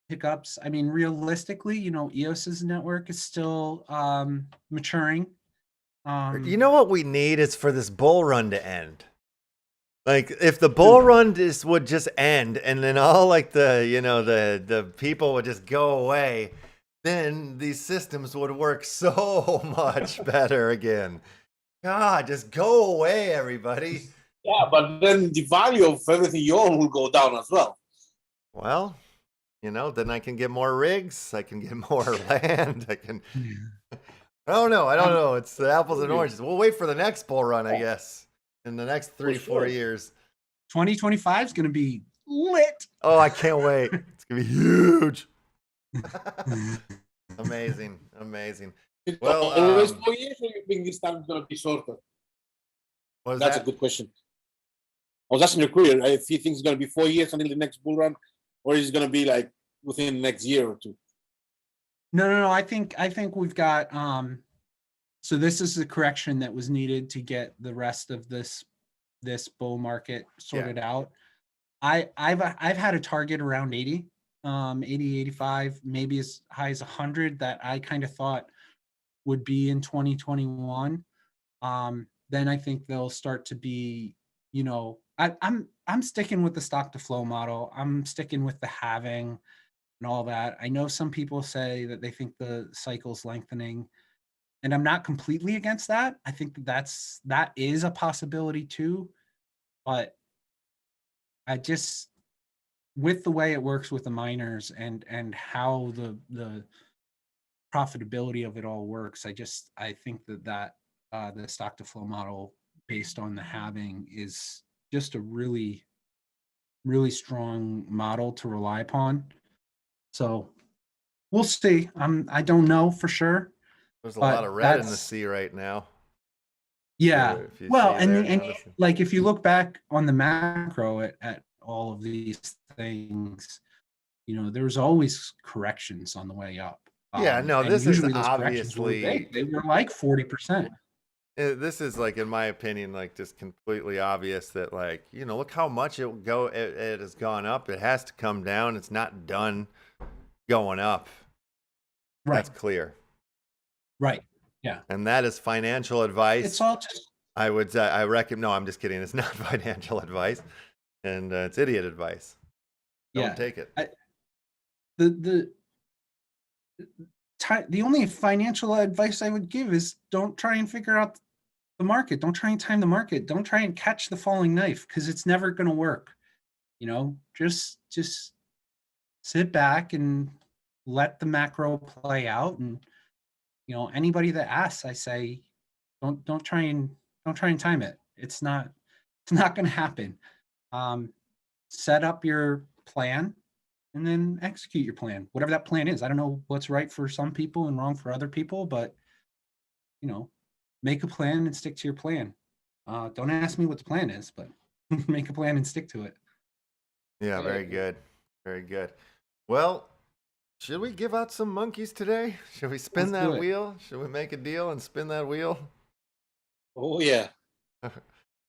hiccups. I mean, realistically, you know, EOS's network is still maturing. You know what we need is for this bull run to end. Like, if the bull run would just end, and then all like the people would just go away, then these systems would work so much better again. God, just go away, everybody. Yeah, but then the value of everything you own will go down as well. Well, you know, then I can get more rigs, I can get more land, I can. I don't know. It's the apples and oranges. We'll wait for the next bull run, I guess, in the next 3-4 years. 2025 is going to be lit. Oh, I can't wait. It's going to be huge. Amazing. Well, always 4 years, or you think this time is going to be shorter? That's a good question. I was asking your career if you think it's going to be 4 years until the next bull run, or is it going to be like within the next year or two? No. I think we've got. So this is the correction that was needed to get the rest of this bull market sorted out. I've had a target around 80, 85, maybe as high as 100 that I kind of thought would be in 2021. Then I think they'll start to be, you know, I'm sticking with the stock to flow model. I'm sticking with the halving and all that. I know some people say that they think the cycle's lengthening, and I'm not completely against that. I think that is a possibility too, but I just, with the way it works with the miners and how the profitability of it all works, I think that the stock to flow model based on the halving is just a really, really strong model to rely upon. So we'll see. I don't know for sure. There's a lot of red in the sea right now. Yeah. Well, and like, if you look back on the macro at all of these things, you know, there's always corrections on the way up. Yeah, no, this is obviously, they were like 40%. This is, like, in my opinion, like, just completely obvious that, like, you know, look how much it has gone up. It has to come down. It's not done going up. Right. That's clear. Right. Yeah. And that is financial advice. It's all just, I reckon. No, I'm just kidding. It's not financial advice, and it's idiot advice. Don't take it. The only financial advice I would give is don't try and figure out the market. Don't try and time the market. Don't try and catch the falling knife, because it's never going to work. You know, just sit back and let the macro play out. And, you know, anybody that asks, I say, don't try and time it. It's not going to happen. Set up your plan and then execute your plan, whatever that plan is. I don't know what's right for some people and wrong for other people, but, you know, make a plan and stick to your plan. Don't ask me what the plan is, but make a plan and stick to it. Yeah, very good. Very good. Well, should we give out some monkeys today? Should we spin that wheel? Should we make a deal and spin that wheel? Oh, yeah.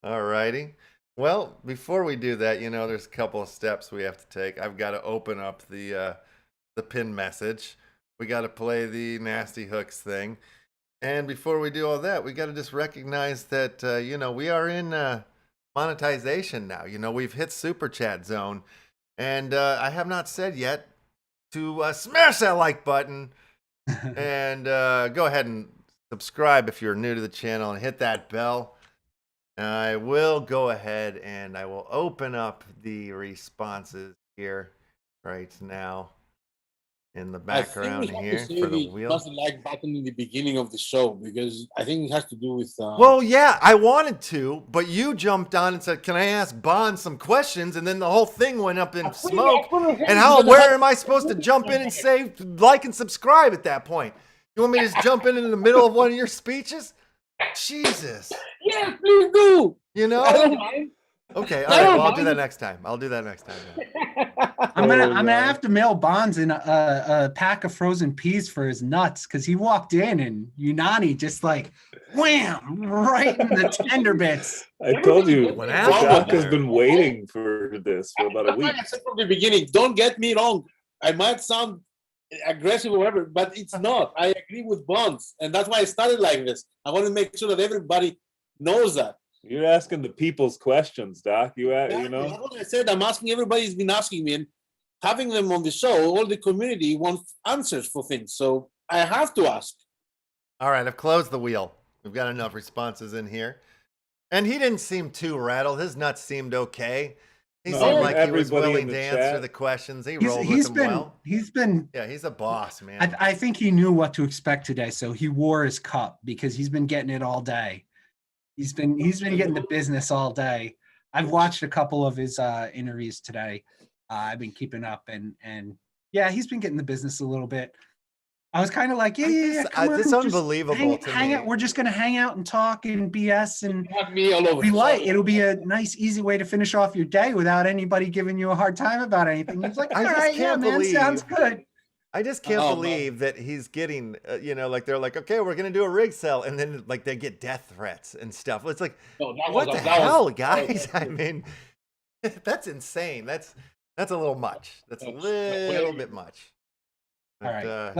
All righty. Well, before we do that, you know, there's a couple of steps we have to take. I've got to open up the pin message. We got to play the nasty hooks thing. And before we do all that, we got to just recognize that, you know, we are in monetization now. You know, we've hit super chat zone. And I have not said yet to smash that like button and go ahead and subscribe if you're new to the channel, and hit that bell. I will go ahead and I will open up the responses here right now. in the I think background we have here to say for the the wheel. press the like button in the beginning of the show because I think it has to do with. Well, yeah, I wanted to, but you jumped on and said, "Can I ask Bonz some questions?" And then the whole thing went up in smoke. And where am I supposed to jump in and say like and subscribe at that point? You want me to just jump in the middle of one of your speeches? Jesus. Yeah, please do. You know? I don't mind. Okay, all right. Well, I'll do that next time. I'll do that next time. Yeah. I'm gonna have to mail Bonz in a pack of frozen peas for his nuts because he walked in and Unani just like wham right in the tender bits. I told you, What the happened doc has there? been waiting for this for about a week. Like I said from the beginning, don't get me wrong. I might sound aggressive or whatever, but it's not. I agree with Bonz, and that's why I started like this. I want to make sure that everybody knows that. You're asking the people's questions, Doc. You know. That's what I said. I'm asking everybody's been asking me, and having them on the show, all the community wants answers for things. So I have to ask. All right, I've closed the wheel. We've got enough responses in here. And he didn't seem too rattled. His nuts seemed okay. He seemed like he was willing to answer the questions. He rolled with them well. Yeah, he's a boss, man. I think he knew what to expect today, so he wore his cup because he's been getting it all day. He's been getting the business all day. I've watched a couple of his interviews today. I've been keeping up, and yeah, he's been getting the business a little bit. I was kind of like, yeah. It's unbelievable to hang me. out. We're just gonna hang out and talk and BS and me all over. be light. It'll be a nice, easy way to finish off your day without anybody giving you a hard time about anything. He's like, all right, yeah, man, sounds good. I just can't believe that he's getting, like they're like, okay, we're gonna do a rig sale, and then like they get death threats and stuff. It's like, what the hell, guys? I mean, that's insane. That's a little much. That's a little bit much. But, all right,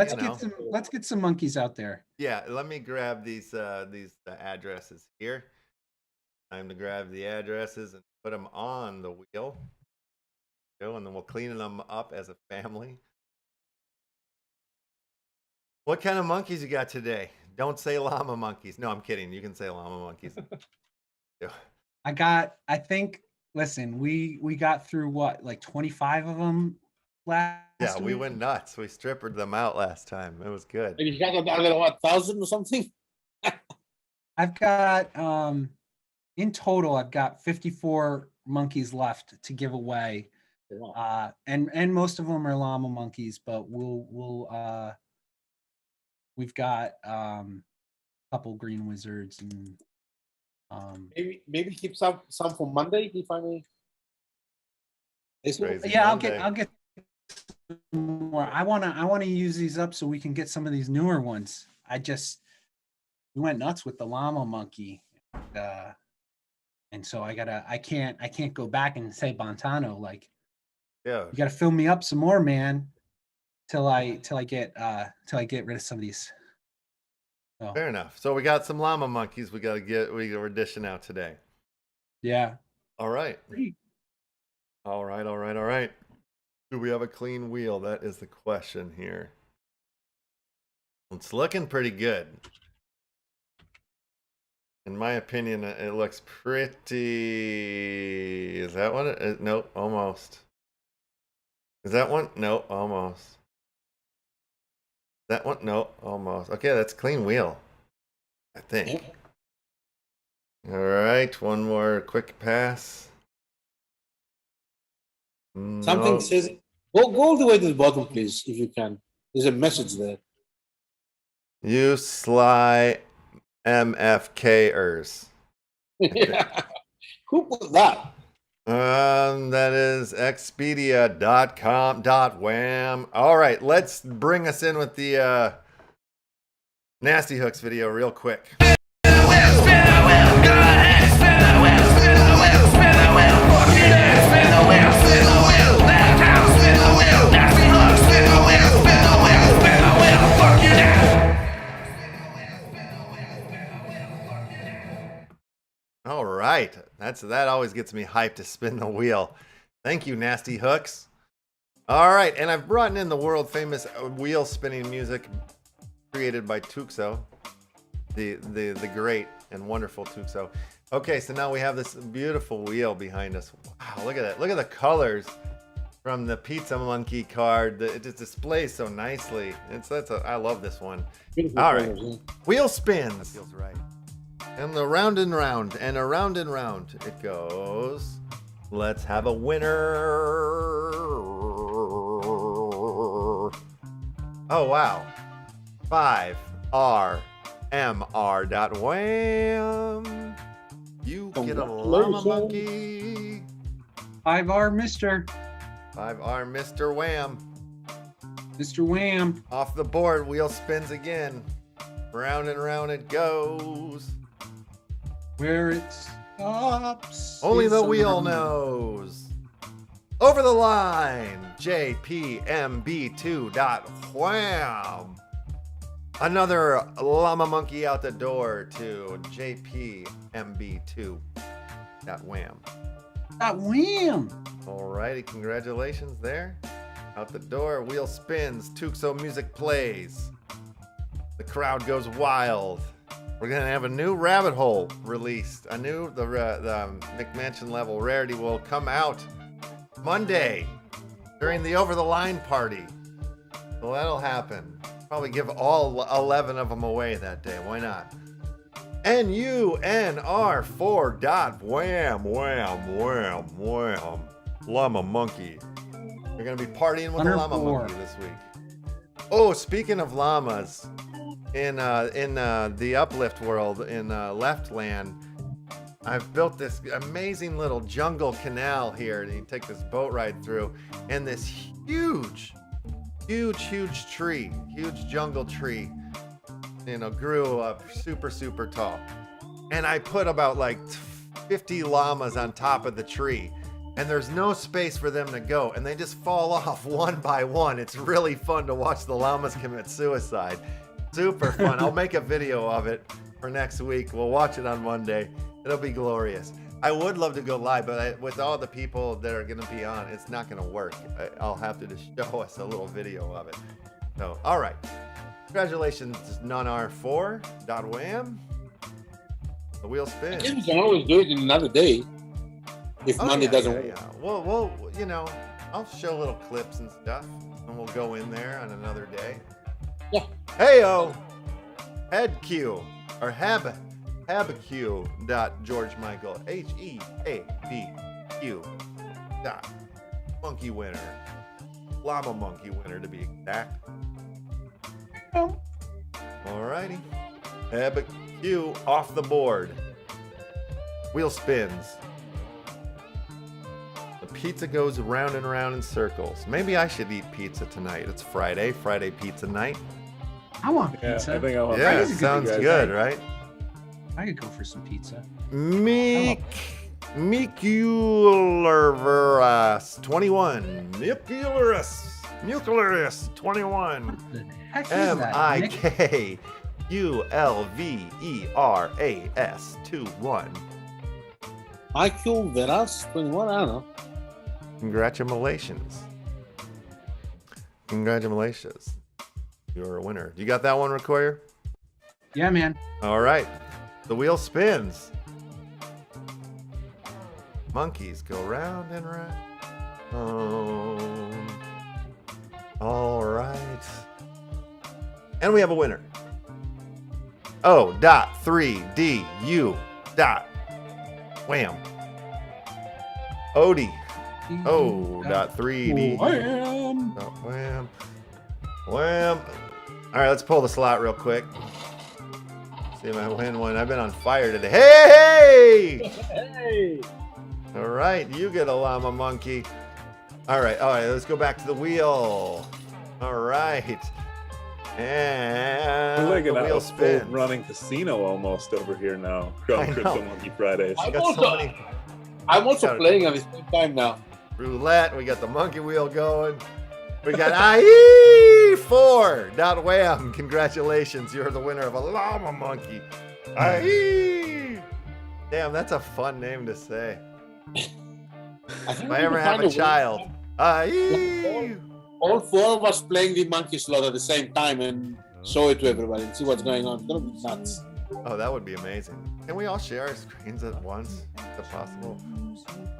let's get some monkeys out there. Yeah, let me grab these addresses here. Time to grab the addresses and put them on the wheel. And then we'll clean them up as a family. What kind of monkeys you got today? Don't say llama monkeys. No, I'm kidding. You can say llama monkeys. I think, listen, we got through what, like 25 of them last Yeah, we week? went nuts. We strippered them out last time. It was good. And you got about 1,000 or something? I've got, in total, I've got 54 monkeys left to give away. Wow. And most of them are llama monkeys, but we've got a couple green wizards and maybe keep some for Monday if I may. Yeah, I'll get more. I wanna use these up so we can get some of these newer ones. We went nuts with the llama monkey, and so I can't go back and say Bontano like, yeah, you gotta fill me up some more, man, till I get rid of some of these. So, fair enough. So we got some llama monkeys we're dishing out today. yeah. All right. All right. Do we have a clean wheel? That is the question here. It's looking pretty good. In my opinion, it looks pretty... Is that one? Nope, almost. Is that one? No, almost. That one? No, almost. Okay, that's clean wheel, I think. All right, one more quick pass. Something says, go all the way to the bottom, please, if you can. There's a message there. You sly MFKers. Who put that? That is Expedia.com.wham. All right, let's bring us in with the Nasty Hooks video real quick. All right, that always gets me hyped to spin the wheel. Thank you, Nasty Hooks. All right, and I've brought in the world famous wheel spinning music created by Tuxo, the great and wonderful Tuxo. Okay, so now we have this beautiful wheel behind us. Wow, look at that! Look at the colors from the Pizza Monkey card. It just displays so nicely. I love this one. Beautiful All right. colors, yeah. Wheel spins. Feels right. And the round and round and around and round it goes. Let's have a winner. Oh wow. 5RMR.wham. You get a llama monkey. 5R Mr. 5R Mr. Wham. Mr. Wham. Off the board, wheel spins again. Round and round it goes. Where it stops. Only is the wheel around. knows. Over the line, JPMB2.wham. Another llama monkey out the door to JPMB2.wham. That wham. Alrighty, congratulations there. Out the door, wheel spins, Tuxo music plays. The crowd goes wild. We're gonna have a new rabbit hole released. The McMansion level rarity will come out Monday during the Over the Line party. So that'll happen. Probably give all 11 of them away that day. Why not? NUNR4.wham, wham, wham, wham. Llama monkey. We're gonna be partying with the llama 104. monkey this week. Oh, speaking of llamas, in the Uplift world in Leftland, I've built this amazing little jungle canal here that you can take this boat ride through, and this huge tree, huge jungle tree, grew up super tall. And I put about like 50 llamas on top of the tree, and there's no space for them to go, and they just fall off one by one. It's really fun to watch the llamas commit suicide. Super fun. I'll make a video of it for next week. We'll watch it on Monday. It'll be glorious. I would love to go live, but with all the people that are going to be on, it's not going to work. I'll have to just show us a little video of it. So, all right. Congratulations, NUNR4.wham. The wheel spins. I think we can always do it in another day if Monday doesn't work. Yeah. Well, I'll show little clips and stuff, and we'll go in there on another day. Yeah. Heyo, HeadQ or HabQ.GeorgeMichael HEABQ. Monkey winner, llama monkey winner to be exact. Oh. Alrighty, HabQ off the board. Wheel spins. The pizza goes round and round in circles. Maybe I should eat pizza tonight. It's Friday pizza night. I want Yeah, pizza. I think I want Yeah, pizza. sounds good, right? I could go for some pizza. Mucularus 21. Mucularus 21. What the heck is that, Nick? MIKULVERAS 21. Michael Veras 21, I don't know. Congratulations. You're a winner. You got that one, Require? Yeah, man. All right. The wheel spins. Monkeys go round and round. All right. And we have a winner. O.3DU. Wham. Odie. O.3D. Wham. Wham. Wham. All right, let's pull the slot real quick. See if I win one. I've been on fire today. Hey! Hey! All right, you get a llama monkey. All right, let's go back to the wheel. All right. And We're like the a wheel spins. running casino almost over here now from I know. CryptomonKey Fridays. We got so many I'm also playing at the same time now. roulette. We got the monkey wheel going. We got IE4.wham. Congratulations, you're the winner of a llama monkey. IE. Damn, that's a fun name to say. If I ever have a child. IE. All four of us playing the monkey slot at the same time and show it to everybody and see what's going on. It's gonna be nuts. Oh, that would be amazing. Can we all share our screens at once? Is that possible?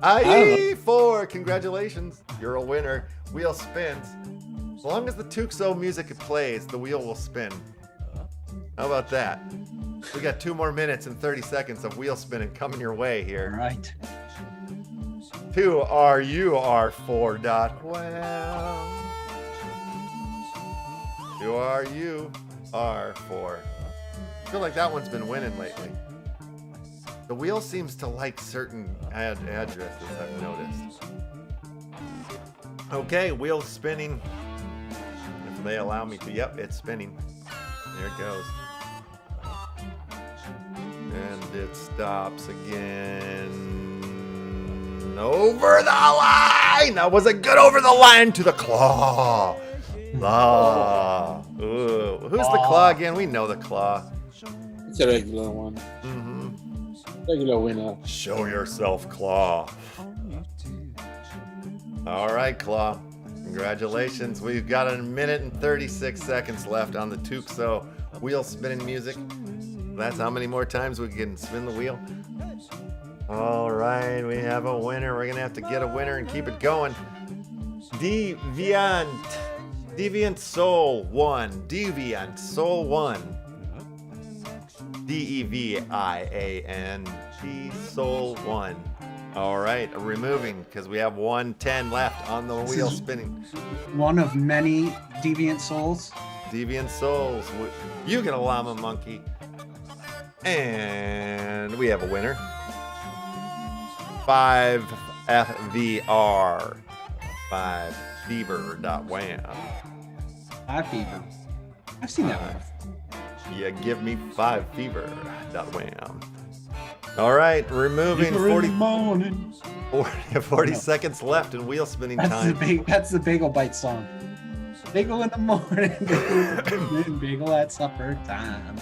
IE4, congratulations. You're a winner. Wheel spins. As long as the Tuxo music plays, the wheel will spin. How about that? We got 2 more minutes and 30 seconds of wheel spinning coming your way here. All right. To RUR4.well. To RUR4. I feel like that one's been winning lately. The wheel seems to like certain addresses, I've noticed. Okay, wheel spinning. If they allow me to. Yep, it's spinning. There it goes. And it stops again. Over the line! That was a good over the line to the claw. Claw. Ooh. Who's the claw again? We know the claw. It's a regular one. Regular winner. Show yourself, Claw. All right, Claw. Congratulations. We've got 1 minute and 36 seconds left on the Tuxo wheel spinning music. That's how many more times we can spin the wheel. All right, we have a winner. We're going to have to get a winner and keep it going. Deviant Soul 1. Deviant Soul 1. DEVIANT Soul 1. All right, removing because we have 110 left on the wheel spinning. One of many deviant souls. Deviant Souls. You get a llama monkey. And we have a winner. 5FVR. 5fever.wham. 5fever. I've seen that one. Yeah, give me 5fever.wham. All right, removing 40 seconds left in wheel spinning time. That's the Bagel Bite song. Bagel in the morning, bagel at supper time.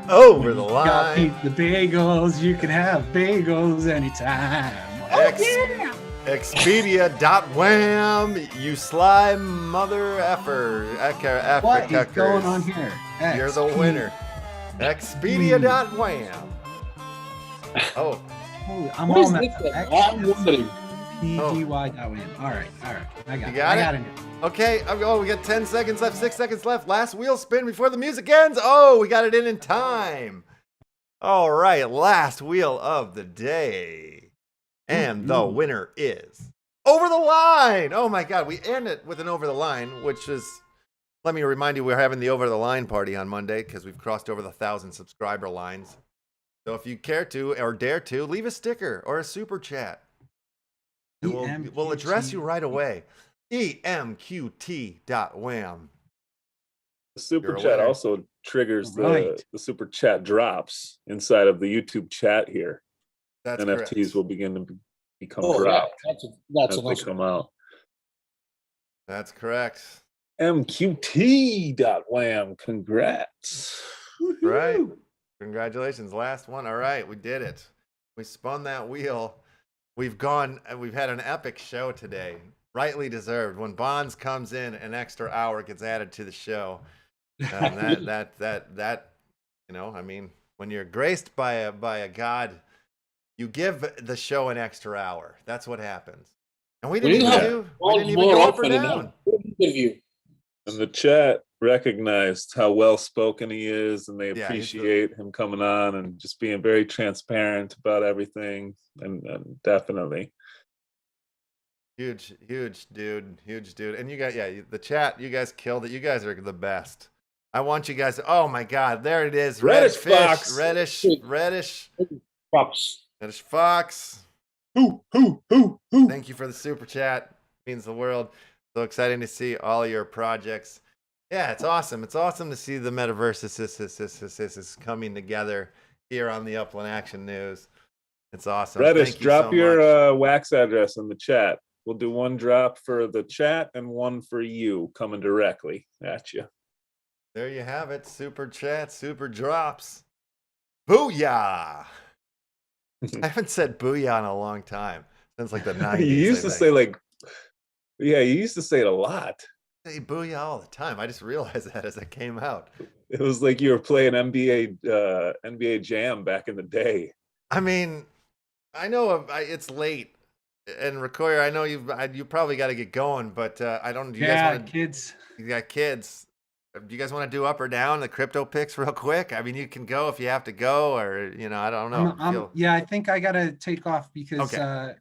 Over the line. Eat the bagels, you can have bagels anytime. Yeah. Expedia.wham, you sly mother effer. What is going on here? You're the winner. Expedia.wham. Oh. I'm all messed up. I'm wondering. PDY.wham. All right. I got it. Okay, we got 10 seconds left, 6 seconds left. Last wheel spin before the music ends. Oh, we got it in time. All right, last wheel of the day. And the winner is Over the Line. Oh my God, we end it with an Over the Line, which is, let me remind you, we're having the Over the Line party on Monday because we've crossed over the 1,000 subscriber lines. So if you care to or dare to, leave a sticker or a super chat. We'll address you right away. EMQT.wham. The super chat also triggers the super chat drops inside of the YouTube chat here. That's NFTs correct. will begin to become dropped That's as they come out. That's correct. MQT.wham. Congrats. Right. Congratulations. Last one. All right. We did it. We spun that wheel. We've had an epic show today. Rightly deserved. When Bonz comes in, an extra hour gets added to the show. And that, I mean, when you're graced by a god, you give the show an extra hour. That's what happens. And we didn't even go up or down. And the chat recognized how well spoken he is, and they appreciate him coming on and just being very transparent about everything. And definitely huge dude. And you got the chat. You guys killed it. You guys are the best. I want you guys. Oh my God, there it is. Reddish Fox. Reddish Fox. Reddish Fox. Who. Thank you for the super chat. Means the world. So exciting to see all your projects. Yeah, it's awesome. It's awesome to see the metaverse is coming together here on the Upland Action News. It's awesome. Reddish, drop your wax address in the chat. We'll do one drop for the chat and one for you coming directly at you. There you have it. Super chat, super drops. Booyah! I haven't said booyah in a long time. Since like the 90s. You used to say you used to say it a lot. I say booyah all the time. I just realized that as it came out. It was like you were playing NBA Jam back in the day. I mean, I know it's late, and Rekoyer, I know you probably got to get going, but I don't. Do you guys want to? Kids. You got kids. Do you guys want to do up or down the crypto picks real quick? I mean, you can go if you have to go, or I don't know. Yeah, I think I gotta take off because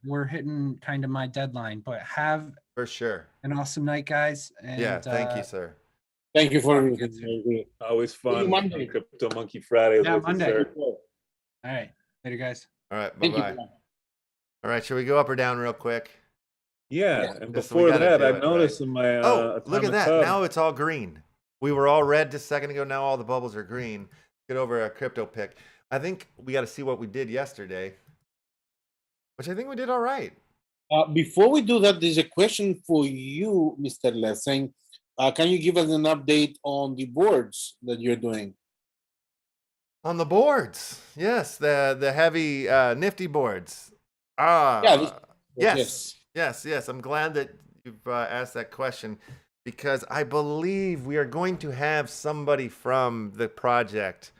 we're hitting kind of my deadline. But have for sure an awesome night, guys. And yeah, thank you, sir. Thank you for always fun. Monday. CryptomonKey Friday. Yeah, Monday. All right, later, guys. All right, bye-bye. All right, should we go up or down real quick? Yeah, and before that, I noticed in my look at that. Now it's all green. We were all red just a second ago. Now all the bubbles are green. Get over a crypto pick. I think we got to see what we did yesterday, which I think we did all right. Before we do that, there's a question for you, Mr. Les, saying, can you give us an update on the boards that you're doing? On the boards, yes, the heavy nifty boards. Yes. I'm glad that you've asked that question, because I believe we are going to have somebody from the project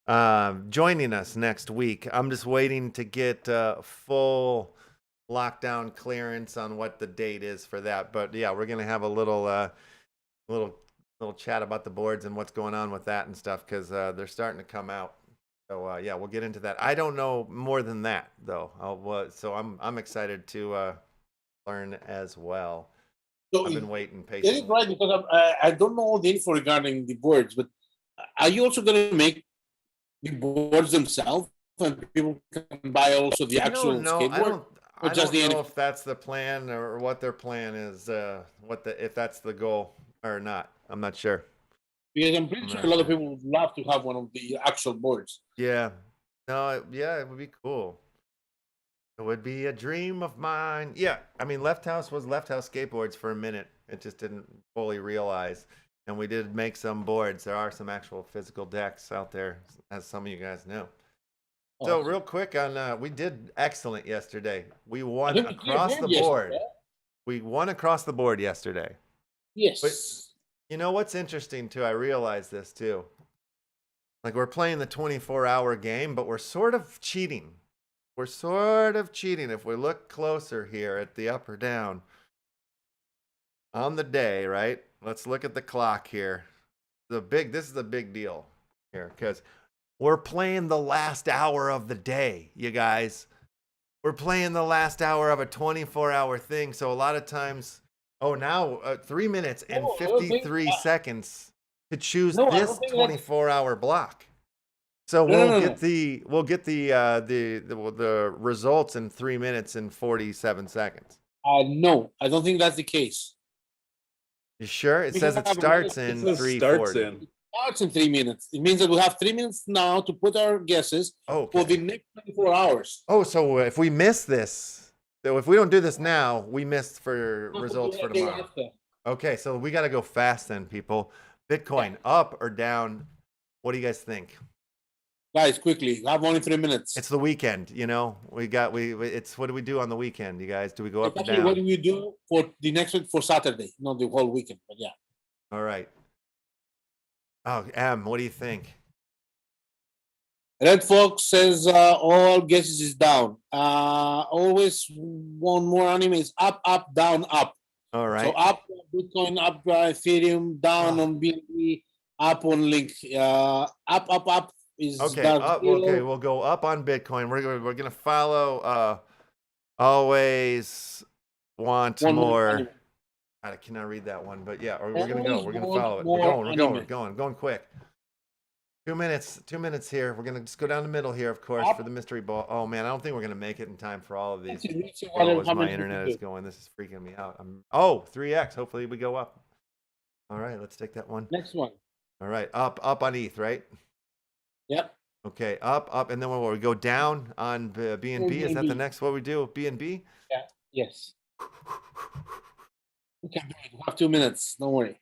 joining us next week. I'm just waiting to get full lockdown clearance on what the date is for that. But yeah, we're gonna have a little chat about the boards and what's going on with that and stuff, because they're starting to come out. So yeah, we'll get into that. I don't know more than that though. So I'm excited to learn as well. So I've been waiting patiently. Get it right, because I don't know all the info regarding the boards, but are you also going to make the boards themselves, and people can buy also the actual skateboard? I don't know if that's the plan or what their plan is. If that's the goal or not. I'm not sure. Because I'm pretty sure a lot of people would love to have one of the actual boards. Yeah. No. Yeah, it would be cool. It would be a dream of mine. Yeah, I mean, Left House was Left House skateboards for a minute. It just didn't fully realize. And we did make some boards. There are some actual physical decks out there, as some of you guys know. So real quick on, we did excellent yesterday. We won across the board. We won across the board yesterday. Yes. But you know what's interesting too? I realized this too. Like, we're playing the 24-hour game, but we're sort of cheating. We're sort of cheating if we look closer here at the up or down on the day, right? Let's look at the clock here. This is a big deal here, because we're playing the last hour of the day, you guys. We're playing the last hour of a 24-hour thing. So a lot of times, now 3 minutes and 53 seconds to choose this 24-hour block. So we'll get the results in 3 minutes and 47 seconds. No, I don't think that's the case. You sure? It says it starts in 3:40. Starts in 3 minutes. It means that we have 3 minutes now to put our guesses for the next 24 hours. Oh, so if we miss this, so if we don't do this now, we missed for results for tomorrow. Okay, so we got to go fast then, people. Bitcoin up or down? What do you guys think? Guys, quickly, I have only 3 minutes. It's the weekend, it's what do we do on the weekend, you guys? Do we go up or down? What do we do for the next week, for Saturday? Not the whole weekend, but yeah. All right. Oh, M, what do you think? Red Fox says all guesses is down. Always one more anime is up, up, down, up. All right. So up Bitcoin, up Ethereum, down on BNB, up on Link. Up is down. Okay, we'll go up on Bitcoin. We're gonna follow. Always want more. I cannot read that one, but yeah, we're gonna go. We're gonna follow it. We're going quick. 2 minutes. 2 minutes here. We're gonna just go down the middle here, of course, for the mystery ball. Oh man, I don't think we're gonna make it in time for all of these. My internet is going. This is freaking me out. 3x. Hopefully we go up. All right, let's take that one. Next one. All right, up on ETH, right? Yep. Okay, up, and then we go down on BNB. Is that the next what we do? BNB? Yeah. Yes. We can do it. We have 2 minutes. Don't worry.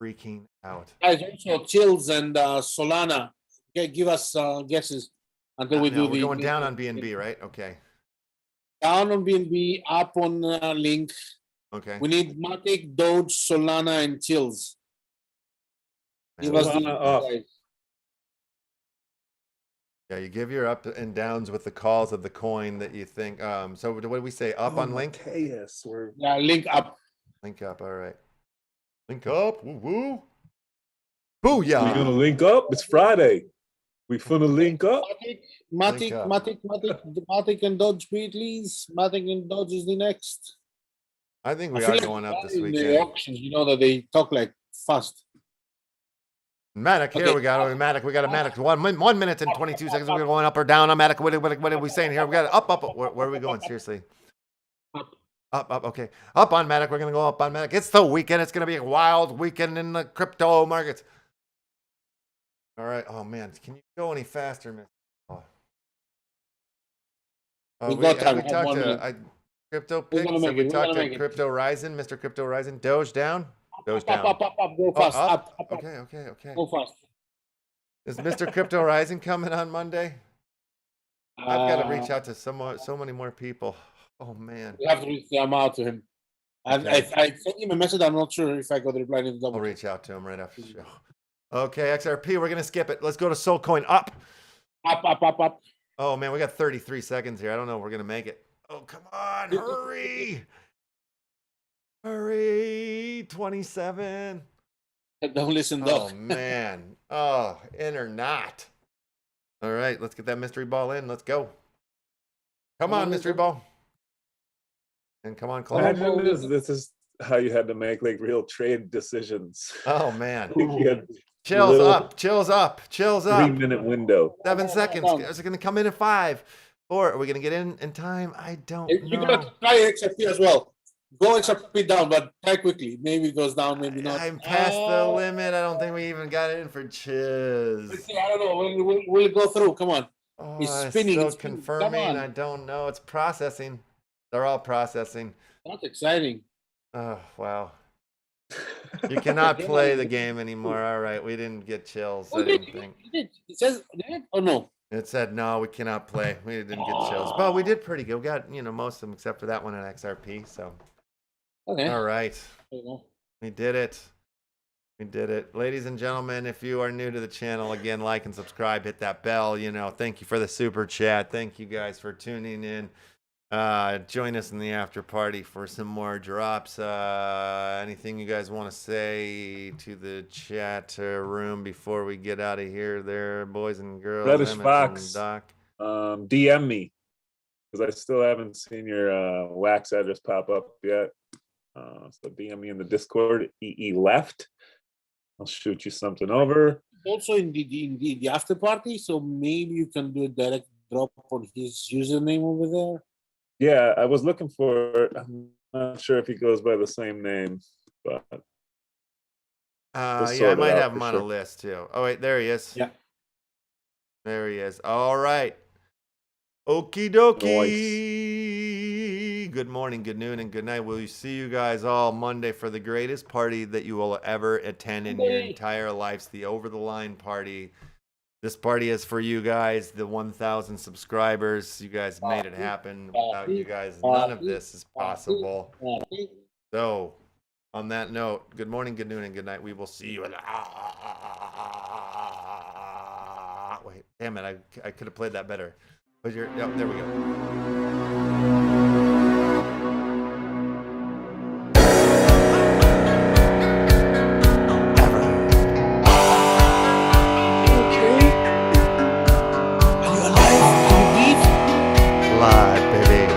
Freaking out. Guys, also Chills and Solana. Okay, give us guesses until we do the. We're going down on BNB, right? Okay. Down on BNB, up on Link. Okay. We need Matic, Doge, Solana, and Chills. Give us the off. Yeah, you give your up and downs with the calls of the coin that you think. So what do we say? Up on link? Yes, we're Yeah, link up. Link up. All right. Link up. Woo woo. we Booyah. gonna link up. It's Friday. We finna link up. Link up. Matic and Dodge, please. Matic and Dodge is the next. I think I we feel are like going up this in the weekend. auctions, you know that they talk like fast. Matic, here Okay. we got Matic. We got a Matic. 1 minute and 22 seconds. We're going up or down on Matic. What are we saying here? We got up. Where are we going? Seriously. Up. Okay. Up on Matic. We're going to go up on Matic. It's the weekend. It's going to be a wild weekend in the crypto markets. All right. Oh, man. Can you go any faster, man? We got time. We talked to Crypto We're Picks. gonna make Have we it. We're talked gonna to make it. Crypto Ryzen, Mr. Crypto Ryzen? Doge down? Doge down. Up. Go fast. Oh, Up. Okay. Go fast. Is Mr. Crypto Ryzen coming on Monday? I've got to reach out to so many more people. Oh, man. We have to reach them out to him. And Okay. I sent him a message. I'm not sure if I got the reply in the I'll double. reach out to him right after the show. Okay, XRP, we're going to skip it. Let's go to Soulcoin up. Up. Oh, man, we got 33 seconds here. I don't know if we're going to make it. Oh, come on. Hurry. Hurry. 27. Don't listen, Oh, dog. man. Oh, in or not. All right, let's get that mystery ball in. Let's go. Come on, mystery ball. And come on, Cloud. Imagine this is how you had to make like real trade decisions. Oh, man. You had Chills little up. 3-minute window. 7 seconds. Is it going to come in 5? 4? Are we going to get in time? I don't You know. gotta try XRP as well. Go XRP down, but try quickly. Maybe it goes down, maybe not. I'm past the limit. I don't think we even got it in for chiz. Let's see, I don't know. We'll go through. Come on. Oh, It's spinning, still it's spinning. confirming. Come on. I don't know. It's processing. They're all processing. That's exciting. Oh, wow. You cannot play the game anymore. All right. We didn't get chills. I didn't think. It says that or no? It said, no, we cannot play. We didn't get chills. But we did pretty good. We got, most of them except for that one at XRP. So, Okay. all right. There you go. We did it. We did it. Ladies and gentlemen, if you are new to the channel, again, like and subscribe, hit that bell. Thank you for the super chat. Thank you guys for tuning in. Join us in the after party for some more drops. Anything you guys want to say to the chat room before we get out of here there, boys and girls? Reddish Emmett Fox. and Doc. DM me because I still haven't seen your wax address pop up yet. So DM me in the Discord, EE Left. I'll shoot you something over. Also in the after party, so maybe you can do a direct drop on his username over there. Yeah, I was looking for it. I'm not sure if he goes by the same name, but Yeah, I sort it might out have him for on sure. a list too. Oh, wait, there he is. Yeah. There he is. All right. Okie dokie. Good morning, good noon, and good night. We'll see you guys all Monday for the greatest party that you will ever attend in your entire lives, the Over the Line party. This party is for you guys, the 1,000 subscribers. You guys made it happen. Without you guys, none of this is possible. So, on that note, good morning, good noon, and good night. We will see you in the... Wait, damn it. I could have played that better. But there we go. Live, baby.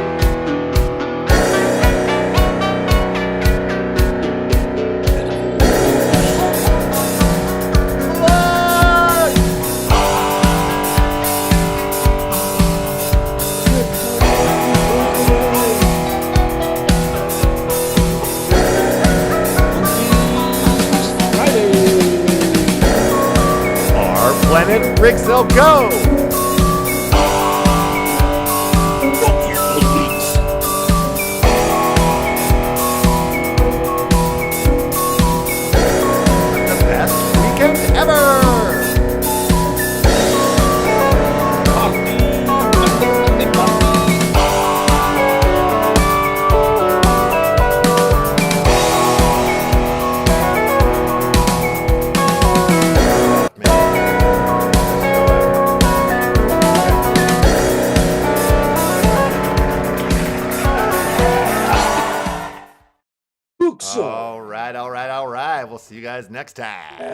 RPlanet Rixel, go! The best weekend ever! Luke Show. All right. We'll see you guys next time.